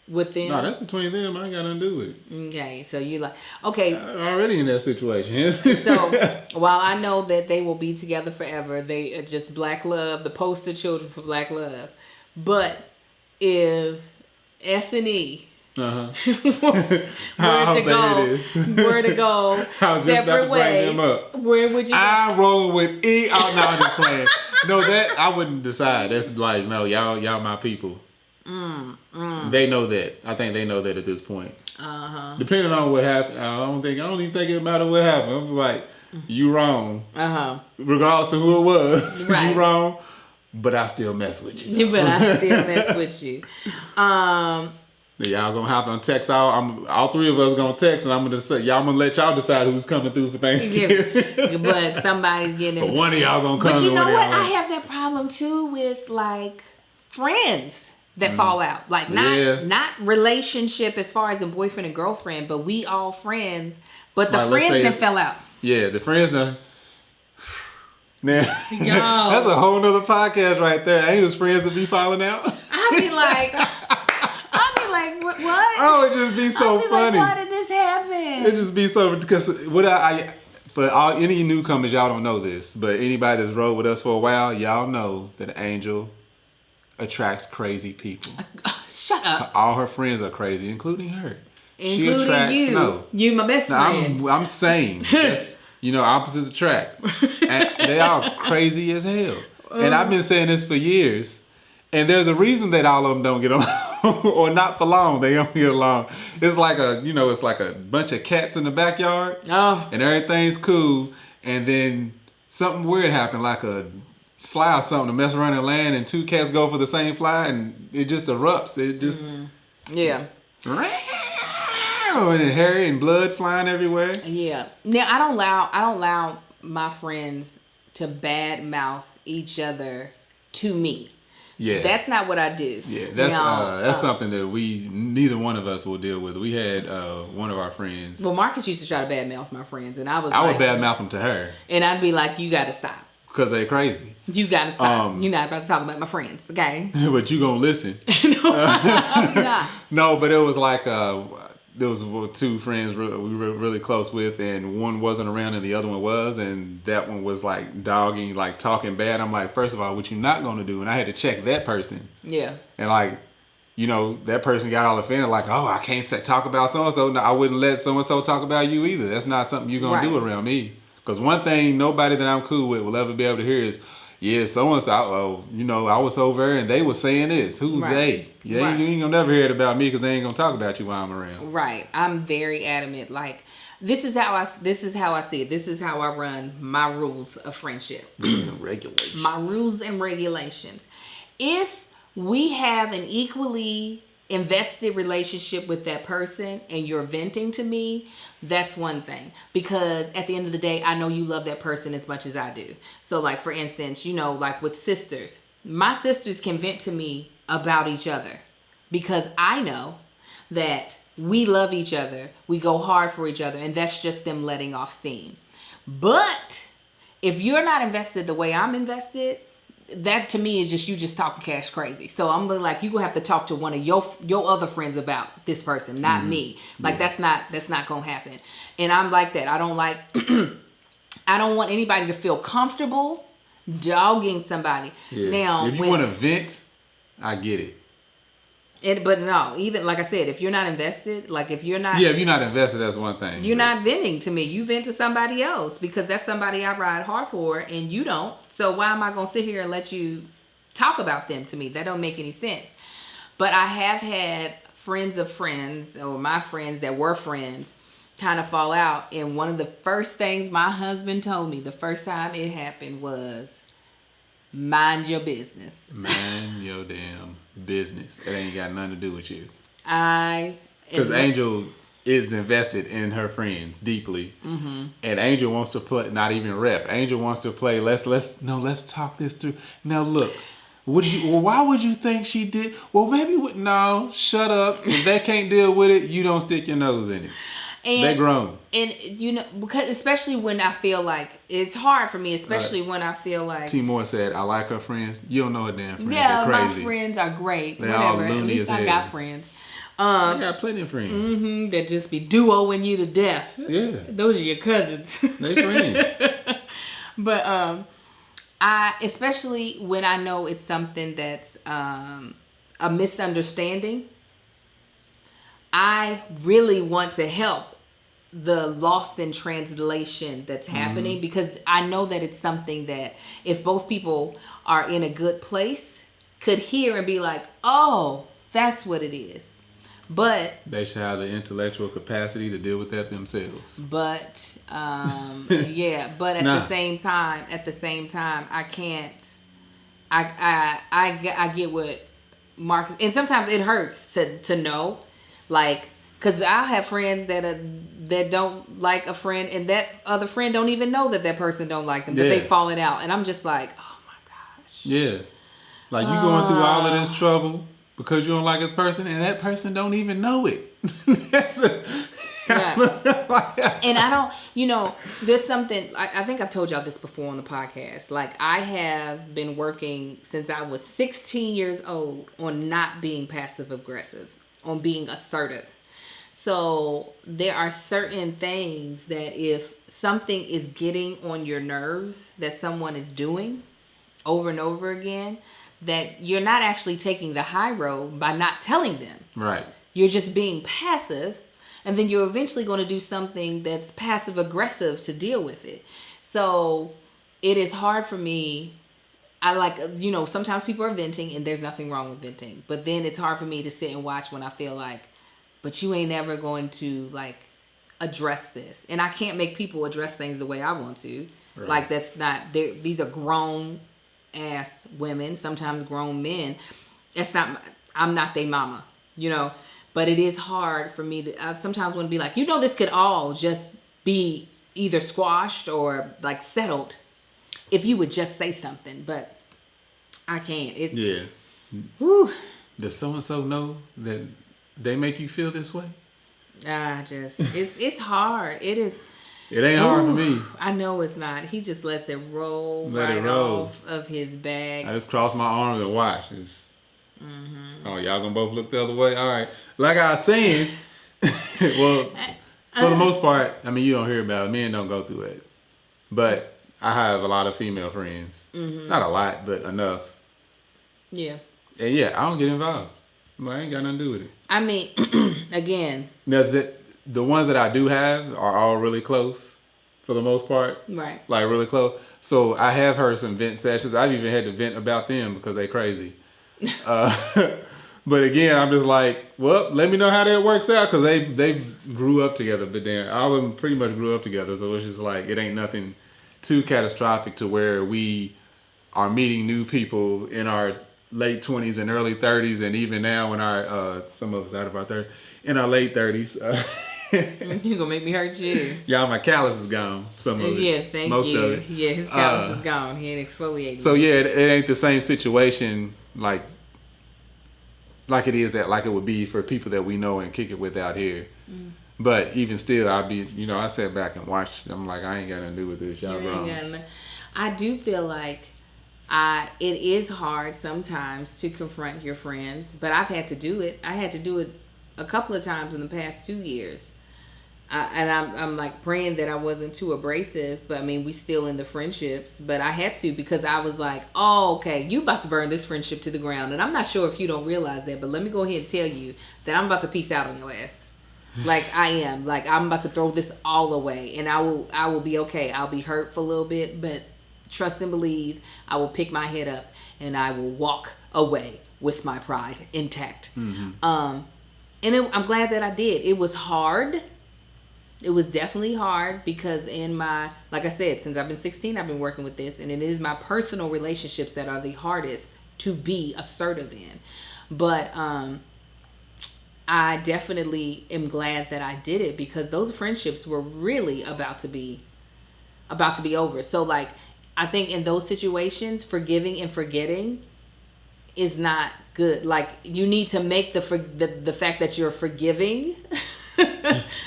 with them? No, that's between them. I ain't got nothing to do with it. Okay, so you like, okay. I'm already in that situation. So, while I know that they will be together forever, they are just black love, the poster children for black love. But if S&E were to go separate ways, where would you go? I'm rolling with E. Oh, no, I'm just playing. No, that I wouldn't decide. That's like, no, y'all my people. They know that. I think they know that at this point. Depending on what happened, I don't even think it matter what happened. I was like, you wrong. Regardless of who it was, you wrong. But I still mess with you. But I still mess with you. Y'all gonna hop on text. All three of us gonna text, and I'm gonna let y'all decide who's coming through for Thanksgiving. But somebody's getting. But one of y'all gonna come. But you know what? I have that problem too with like friends that fall out. Like not relationship as far as a boyfriend and girlfriend, but we all friends. But the friends that fell out. Yeah, the friends that. Now, that's a whole nother podcast right there. Ain't those friends that be falling out? I'd be like, what? Oh, it just be so funny. Like, why did this happen? It just be so, because any newcomers, y'all don't know this, but anybody that's rode with us for a while, y'all know that Angel attracts crazy people. Shut up. All her friends are crazy, including her. Including she attracts, you. No. You my best friend. I'm saying, opposites attract. And they all crazy as hell. And I've been saying this for years. And there's a reason that all of them don't get along, or not for long. They don't get along. It's like a bunch of cats in the backyard, and everything's cool. And then something weird happened, like a fly or something to mess around and land, and two cats go for the same fly, and it just erupts. It just and hair and blood flying everywhere. Yeah. Now I don't allow my friends to badmouth each other to me. Yeah, that's not what I do. Yeah, that's something that neither one of us will deal with. We had one of our friends. Well, Marcus used to try to badmouth my friends, and I would badmouth them to her, and I'd be like, "You got to stop because they're crazy. You got to stop. You're not about to talk about my friends, okay? But you gonna listen? No, I'm not. No, but it was like there was two friends we were really close with, and one wasn't around and the other one was, and that one was like dogging, like talking bad. I'm like, first of all, what you not gonna do? And I had to check that person. Yeah. And like, that person got all offended, like, oh, I can't talk about so-and-so. No, I wouldn't let so-and-so talk about you either. That's not something you're gonna do around me. Because one thing nobody that I'm cool with will ever be able to hear is, yeah, so-and-so, I was over and they were saying this. Who's they? Yeah, you ain't gonna never hear it about me because they ain't gonna talk about you while I'm around. Right. I'm very adamant. Like, this is how I see it. This is how I run my rules of friendship. Rules and regulations. My rules and regulations. If we have an equally invested relationship with that person and you're venting to me, that's one thing. Because at the end of the day, I know you love that person as much as I do. So like, for instance, like with sisters, my sisters can vent to me about each other, because I know that we love each other, we go hard for each other, and that's just them letting off steam. But if you're not invested the way I'm invested, that to me is just you just talking cash crazy. So I'm like, you gonna have to talk to one of your other friends about this person, not me. Like that's not gonna happen. And I'm like that. I don't like I don't want anybody to feel comfortable dogging somebody. Yeah. Now, if you want to vent, I get it. But no, even like I said, if you're not invested, like if you're not, if you're not invested, that's one thing. You're not venting to me. You vent to somebody else because that's somebody I ride hard for, and you don't. So why am I gonna sit here and let you talk about them to me? That don't make any sense. But I have had friends of friends, or my friends that were friends, kind of fall out. And one of the first things my husband told me the first time it happened was, mind your business. Mind your damn business. It ain't got nothing to do with you. Because Angel is invested in her friends deeply, and Angel wants to play. Not even ref. Angel wants to play. Let's talk this through. Now look, why would you think she did? Well, maybe no. Shut up. If they can't deal with it, you don't stick your nose in it. And, they're grown. And, because especially when I feel like, it's hard for me, especially when I feel like... T. Moore said, I like her friends. You don't know her damn friends. Yeah, they're crazy. My friends are great. They're whatever. all loony At least I got friends. I got plenty of friends. That just be duoing you to death. Yeah. Those are your cousins. They friends. But I, especially when I know it's something that's a misunderstanding, I really want to help the lost in translation that's happening, because I know that it's something that if both people are in a good place could hear and be like, oh, that's what it is. But they should have the intellectual capacity to deal with that themselves. But yeah, but at the same time, I can't. I get what Marcus, and sometimes it hurts to know, like, because I have friends that don't like a friend, and that other friend don't even know that person don't like them, that they falling out, and I'm just like, oh my gosh. Yeah, like you going through all of this trouble because you don't like this person, and that person don't even know it. Yeah. And I don't, there's something, I think I've told y'all this before on the podcast. Like, I have been working since I was 16 years old on not being passive aggressive, on being assertive. So there are certain things that if something is getting on your nerves that someone is doing over and over again, that you're not actually taking the high road by not telling them. Right. You're just being passive, and then you're eventually going to do something that's passive aggressive to deal with it. So it is hard for me. I like, sometimes people are venting, and there's nothing wrong with venting. But then it's hard for me to sit and watch when I feel like, but you ain't ever going to, like, address this. And I can't make people address things the way I want to. Right. Like, that's not, these are grown-ass women, sometimes grown men. I'm not their mama, But it is hard for me to, I sometimes want to be like, this could all just be either squashed or, like, settled if you would just say something. But I can't. It's, yeah. Whew. Does so-and-so know that they make you feel this way? It's hard. It is. It ain't hard for me. I know it's not. He just lets it roll off of his bag. I just cross my arms and watch. Oh, y'all gonna both look the other way? All right. Like I was saying, well, for the most part, I mean, you don't hear about it. Men don't go through it. But I have a lot of female friends. Not a lot, but enough. Yeah. And yeah, I don't get involved. I ain't got nothing to do with it. I mean, again. Now, the ones that I do have are all really close for the most part. Right. Like really close. So I have heard some vent sessions. I've even had to vent about them because they crazy. But again, I'm just like, well, let me know how that works out, because they grew up together. But then all of them pretty much grew up together. So it's just like, it ain't nothing too catastrophic to where we are meeting new people in our late 20s and early 30s, and even now in our some of us out of our 30s, in our late 30s. You're gonna make me hurt you. Yeah, my callus is gone. Some of it. Yeah, thank Most you. of it. Yeah, his callus is gone. He ain't exfoliated. So yeah, it ain't the same situation. Like, like it is that, like it would be for people that we know and kick it with out here. But even still, I'll be, I sat back and watched. I'm like, I ain't got nothing to do with this. Y'all wrong. I do feel like it is hard sometimes to confront your friends, but I've had to do it. I had to do it a couple of times in the past 2 years. I'm like praying that I wasn't too abrasive, but I mean, we still in the friendships, but I had to, because I was like, oh, okay, you about to burn this friendship to the ground. And I'm not sure if you don't realize that, but let me go ahead and tell you that I'm about to peace out on your ass. Like I am, like I'm about to throw this all away, and I will be okay. I'll be hurt for a little bit, but trust and believe, I will pick my head up and I will walk away with my pride intact. And I'm glad that I did. It was hard. It was definitely hard, because like I said, since I've been 16, I've been working with this, and it is my personal relationships that are the hardest to be assertive in. But I definitely am glad that I did it, because those friendships were really about to be over. So like, I think in those situations, forgiving and forgetting is not good. Like, you need to make the fact that you're forgiving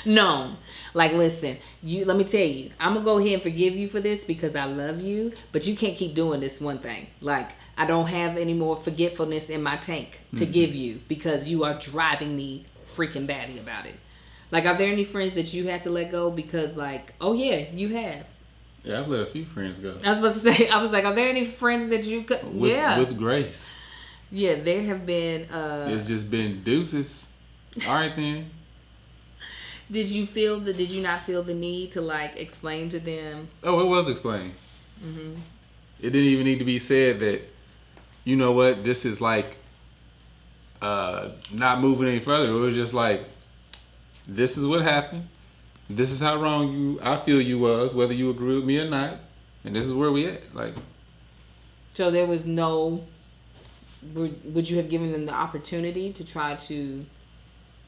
known. Like, listen, let me tell you, I'm gonna go ahead and forgive you for this because I love you, but you can't keep doing this one thing. Like, I don't have any more forgetfulness in my tank to give you, because you are driving me freaking batty about it. Like, are there any friends that you had to let go because, like, oh yeah, you have? Yeah, I've let a few friends go. I was about to say, I was like, are there any friends that you could? With grace. Yeah, there have been. It's just been deuces. All right then. Did you not feel the need to, like, explain to them? Oh, it was explained. It didn't even need to be said that, you know what, this is like not moving any further. It was just like, this is what happened. This is how wrong I feel you was, whether you agree with me or not. And this is where we at. Like, so there was no, would you have given them the opportunity to try to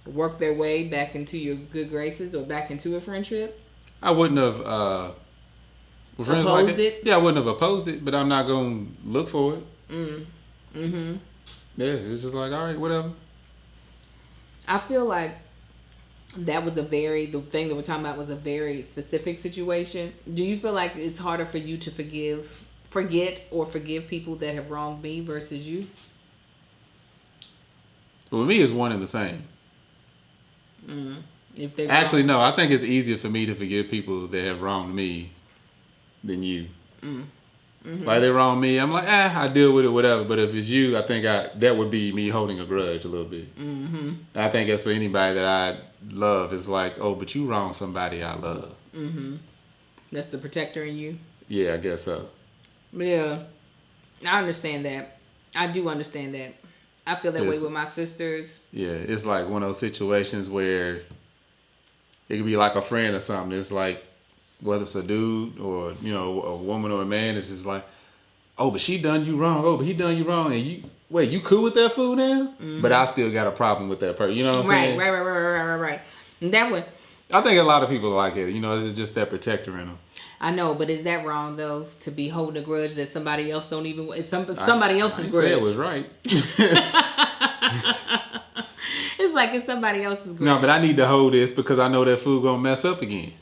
work their way back into your good graces or back into a friendship? I wouldn't have opposed it? Yeah, I wouldn't have opposed it, but I'm not going to look for it. Yeah, it's just like, all right, whatever. I feel like that was the thing that we're talking about was a very specific situation. Do you feel like it's harder for you to forget or forgive people that have wronged me versus you? Well, with me, it's one and the same. Actually, no. I think it's easier for me to forgive people that have wronged me than you. Like, they wrong me, I'm like, I deal with it, whatever. But if it's you, I think that would be me holding a grudge a little bit. I think that's for anybody that I love. It's like, oh, but you wrong somebody I love. That's the protector in you? Yeah, I guess so. Yeah, I understand that. I do understand that. I feel that way with my sisters. Yeah, it's like one of those situations where it could be like a friend or something. It's like, whether it's a dude or, a woman or a man, it's just like, oh, but she done you wrong. Oh, but he done you wrong. And you cool with that fool now? But I still got a problem with that person. You know what I'm saying? Right. And that one. I think a lot of people like it. It's just that protector in them. I know, but is that wrong though, to be holding a grudge that somebody else don't even? It's somebody else's grudge. Say it was right. It's like it's somebody else's grudge. No, but I need to hold this because I know that fool gonna mess up again.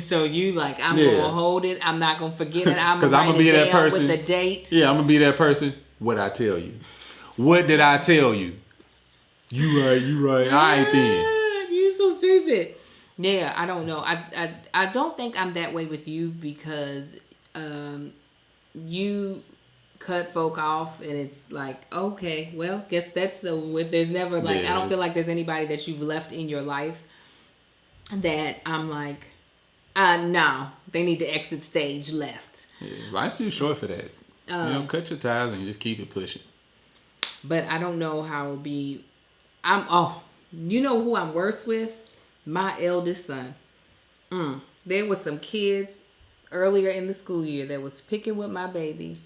So you like, I'm gonna hold it. I'm not gonna forget it. I'm gonna be that person with the date. Yeah, I'm gonna be that person. What I tell you? What did I tell you? You right. All right then. You so stupid. Yeah, I don't know. I don't think I'm that way with you because you cut folk off and it's like, okay, well, guess that's there's never like, yes. I don't feel like there's anybody that you've left in your life that I'm like, no, they need to exit stage left. Yeah, life's too short for that. Cut your ties and just keep it pushing. But I don't know how it'll be. You know who I'm worse with? My eldest son. There was some kids earlier in the school year that was picking with my baby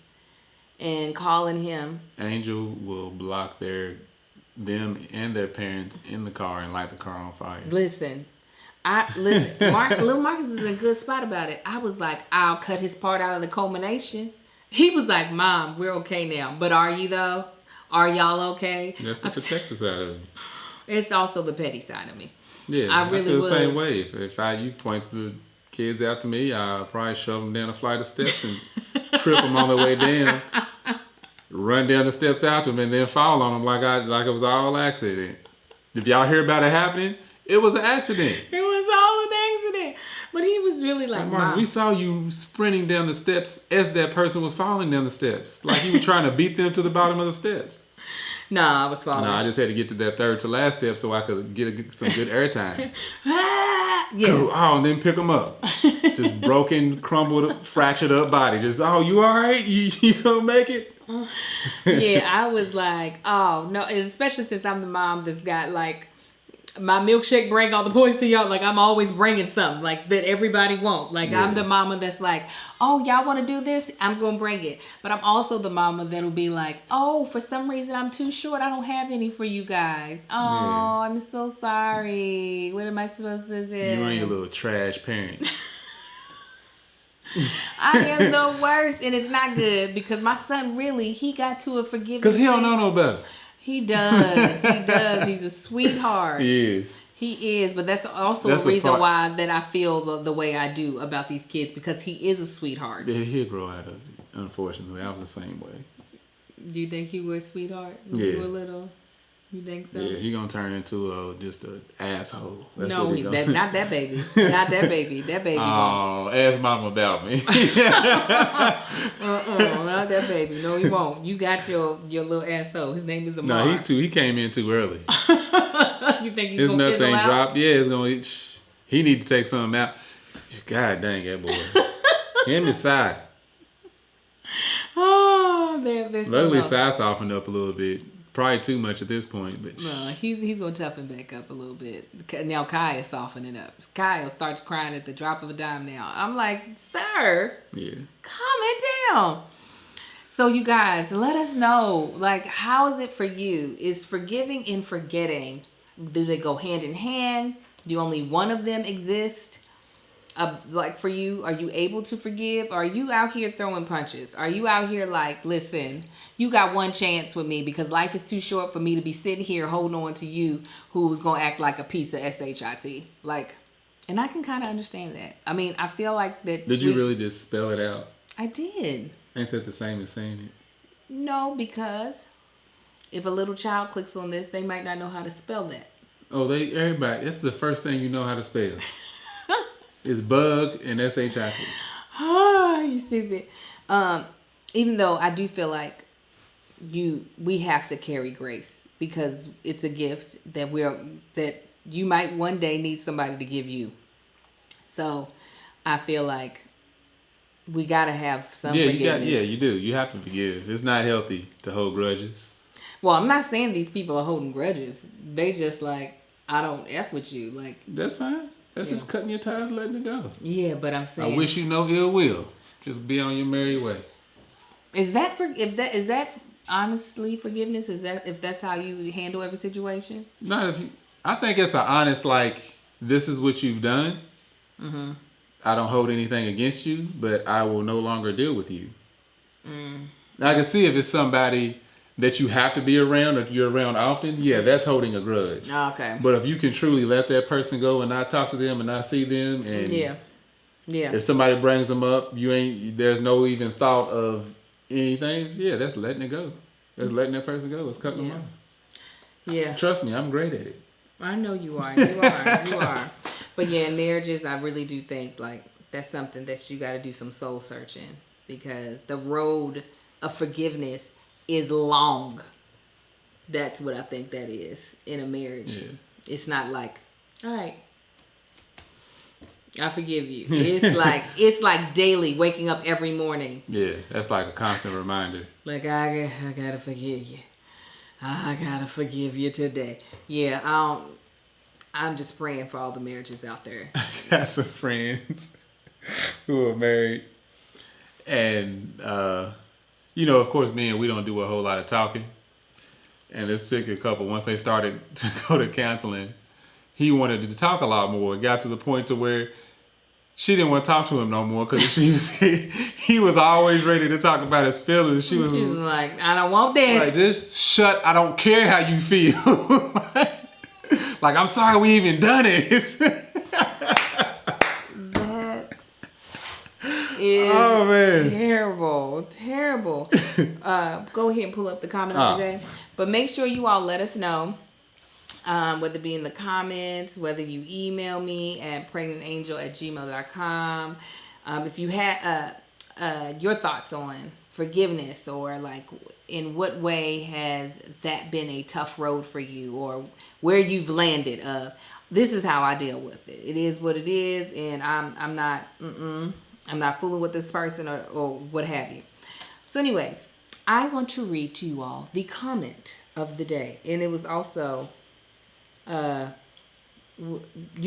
and calling him. Angel will block them and their parents in the car and light the car on fire. Listen. Little Marcus is in a good spot about it. I was like, I'll cut his part out of the culmination. He was like, Mom, we're okay now. But are you though? Are y'all okay? That's the protector side of it. It's also the petty side of me. Yeah, I really feel would. the same way. If you point the kids out to me, I'll probably shove them down a flight of steps and trip them on the way down, run down the steps after them, and then fall on them like it was all accident. If y'all hear about it happening, it was an accident. It was all an accident. But he was really like, Mark, we saw you sprinting down the steps as that person was falling down the steps. Like you were trying to beat them to the bottom of the steps. Nah, I was falling. No, I just had to get to that third to last step so I could get some good airtime. Yeah. Oh, and then pick them up. Just broken, crumbled, fractured up body. Just, oh, you all right? You gonna make it? Yeah, I was like, oh, no. And especially since I'm the mom that's got like, my milkshake bring all the boys to y'all. Like, I'm always bringing something like that everybody won't. Like, Yeah. I'm the mama that's like, oh, y'all want to do this? I'm going to bring it. But I'm also the mama that'll be like, oh, for some reason I'm too short. I don't have any for you guys. Oh, Yeah. I'm so sorry. What am I supposed to do? You ain't a little trash parent. I am the worst. And it's not good because my son really, he got to a forgiveness. Because he don't know no better. He does. He does. He's a sweetheart. He is. He is, but that's also a reason why that I feel the way I do about these kids because he is a sweetheart. Yeah, he'll grow out of it. Unfortunately, I was the same way. Do you think you were a sweetheart when you were little? You think so? Yeah, he gonna turn into just an asshole. That's No, what not that baby. Not that baby. That baby won't. Oh, ask mama about me. Not that baby. No, he won't. You got your little asshole. His name is Amar. No, he came in too early. You think he's His gonna nuts fizzle ain't out? dropped. Yeah, it's gonna. He need to take something out. God dang that boy. Him and Sai. Oh, they're so Luckily, low. Sai softened up a little bit. Probably too much at this point, but No, he's gonna toughen back up a little bit. Now Kai is softening up. Kai will start crying at the drop of a dime now. I'm like, sir, yeah. calm it down. So you guys, let us know, like, how is it for you? Is forgiving and forgetting, do they go hand in hand? Do only one of them exist? Like for you, are you able to forgive? Are you out here throwing punches? Are you out here like, listen, you got one chance with me because life is too short for me to be sitting here holding on to you who's going to act like a piece of shit. Like, and I can kind of understand that. I mean, I feel like that. Did you really just spell it out? I did. Ain't that the same as saying it? No, because if a little child clicks on this, they might not know how to spell that. Oh, everybody. That's the first thing you know how to spell. It's bug and shit. Ah, you stupid. Even though I do feel like we have to carry grace because it's a gift that you might one day need somebody to give you. So I feel like we gotta have some forgiveness. You do. You have to forgive. It's not healthy to hold grudges. Well, I'm not saying these people are holding grudges. They just like, I don't F with you. Like, that's fine. That's just cutting your ties, letting it go. Yeah, but I'm saying, I wish you no ill will. Just be on your merry way. Is that honestly forgiveness? Is that if that's how you handle every situation? Not if you. I think it's an honest like. This is what you've done. Mm-hmm. I don't hold anything against you, but I will no longer deal with you. Now, I can see if it's somebody that you have to be around, or you're around often, yeah, that's holding a grudge. Okay. But if you can truly let that person go and not talk to them and not see them, and yeah, if somebody brings them up, there's no even thought of anything. Yeah, that's letting it go. That's letting that person go. It's cutting them off. Yeah. Trust me, I'm great at it. I know you are. You are. But yeah, in marriages, I really do think like that's something that you got to do some soul searching because the road of forgiveness is long. That's what I think that is in a marriage. Yeah. It's not like, all right, I forgive you. It's like daily waking up every morning. Yeah, that's like a constant reminder. Like I gotta forgive you. I gotta forgive you today. Yeah, I'm just praying for all the marriages out there. I got some friends who are married, and of course, we don't do a whole lot of talking. And this particular couple, once they started to go to counseling, he wanted to talk a lot more. It got to the point to where she didn't want to talk to him no more because he was always ready to talk about his feelings. She's like, I don't want this. Like, just shut. I don't care how you feel. Like, I'm sorry we even done it. That is terrible. Go ahead and pull up the comment of the day. But make sure you all let us know. Whether it be in the comments, whether you email me at pregnantangel@gmail.com. If you had your thoughts on forgiveness, or like in what way has that been a tough road for you, or where you've landed of this is how I deal with it. It is what it is, and I'm not fooling with this person or what have you. So anyways, I want to read to you all the comment of the day, and it was also you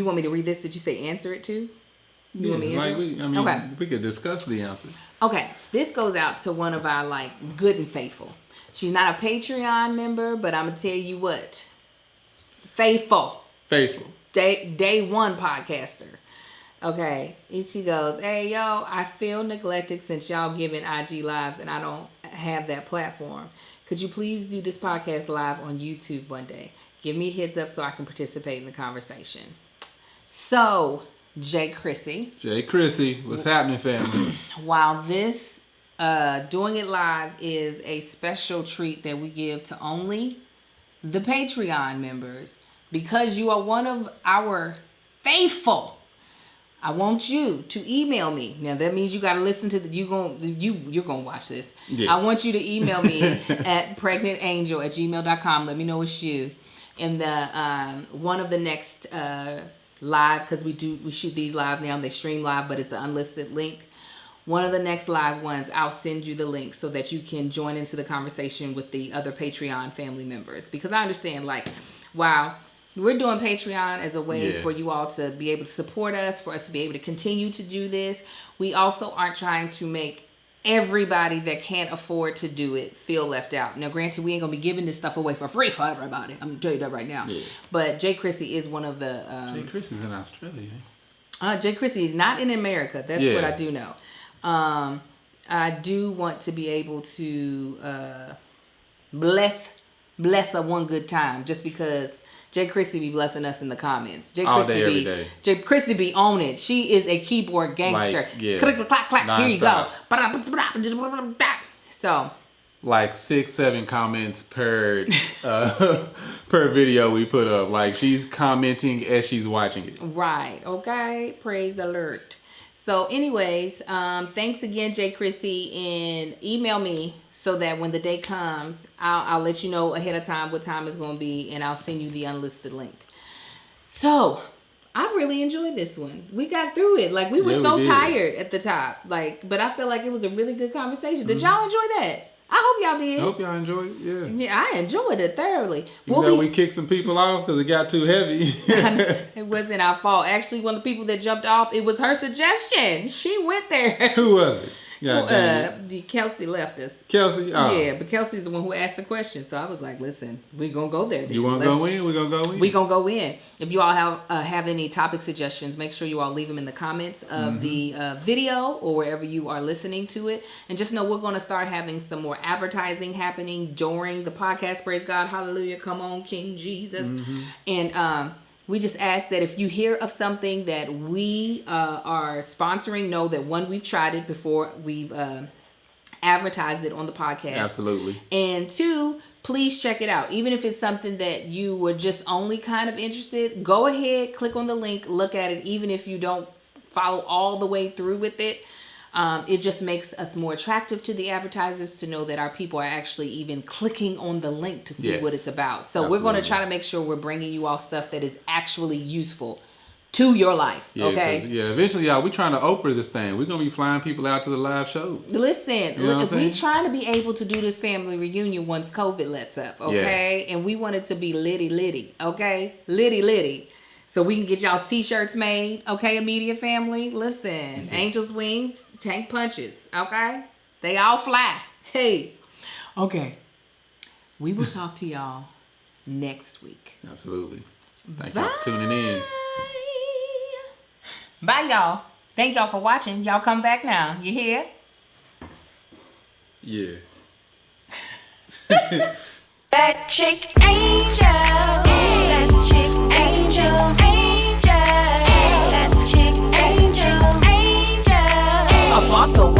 want me to read this? Did you say answer it too? You want me to answer? Okay. We could discuss the answer. Okay. This goes out to one of our good and faithful. She's not a Patreon member, but I'm gonna tell you what. Faithful. Day one podcaster. Okay. And she goes, "Hey yo, I feel neglected since y'all giving IG lives and I don't have that platform. Could you please do this podcast live on YouTube one day? Give me a heads up so I can participate in the conversation." So, Jay Chrissy, what's happening, family? While this doing it live is a special treat that we give to only the Patreon members, because you are one of our faithful, I want you to email me. Now that means you got to listen to you're gonna watch this. Yeah. I want you to email me at pregnantangel@gmail.com. Let me know it's you. In the one of the next live, because we shoot these live now, they stream live, but it's an unlisted link. One of the next live ones, I'll send you the link so that you can join into the conversation with the other Patreon family members. Because I understand, wow, we're doing Patreon as a way for you all to be able to support us, for us to be able to continue to do this. We also aren't trying to make everybody that can't afford to do it feel left out. Now, granted, we ain't gonna be giving this stuff away for free for everybody. I'm gonna tell you that right now. Yeah. But Jay Chrissy is one of the. Jay Chrissy's in Australia. Jay Chrissy is not in America. That's what I do know. I do want to be able to bless her one good time, just because Jay Chrissy be blessing us in the comments. All day, every day. Jay Chrissy be on it. She is a keyboard gangster. Click, clack, clack. Here you go. So. 6-7 comments per video we put up. She's commenting as she's watching it. Right. Okay. Praise alert. So anyways, thanks again, Jay Chrissy, and email me so that when the day comes, I'll let you know ahead of time what time it's going to be, and I'll send you the unlisted link. So I really enjoyed this one. We got through it. We were so tired at the top, but I feel like it was a really good conversation. Did y'all enjoy that? I hope y'all did. I hope y'all enjoyed it. Yeah. Yeah, I enjoyed it thoroughly. We kicked some people off because it got too heavy. It wasn't our fault. Actually, one of the people that jumped off, it was her suggestion. She went there. Who was it? Kelsey left us. Kelsey? Oh. Yeah, but Kelsey's the one who asked the question. So I was like, listen, we're going to go there. Then. You want to go in? We're going to go in. We're going to go in. If you all have any topic suggestions, make sure you all leave them in the comments of the video or wherever you are listening to it. And just know we're going to start having some more advertising happening during the podcast. Praise God. Hallelujah. Come on, King Jesus. And we just ask that if you hear of something that we are sponsoring, know that one, we've tried it before, we've advertised it on the podcast. Absolutely. And two, please check it out. Even if it's something that you were just only kind of interested, go ahead, click on the link, look at it. Even if you don't follow all the way through with it, it just makes us more attractive to the advertisers to know that our people are actually even clicking on the link to see what it's about. So we're going to try to make sure we're bringing you all stuff that is actually useful to your life. Okay? Eventually, y'all, we're trying to Oprah this thing. We're going to be flying people out to the live show. Listen, we're trying to be able to do this family reunion once COVID lets up. Okay? Yes. And we want it to be litty. Okay? Litty. So we can get y'all's t-shirts made, okay, immediate family? Listen, Angel's Wings, tank punches, okay? They all fly. Hey. Okay. We will talk to y'all next week. Absolutely. Thank you for tuning in. Bye, y'all. Thank y'all for watching. Y'all come back now. You hear? Yeah. That chick angel. That chick angel. Angel. That chick angel. Angel. A boss of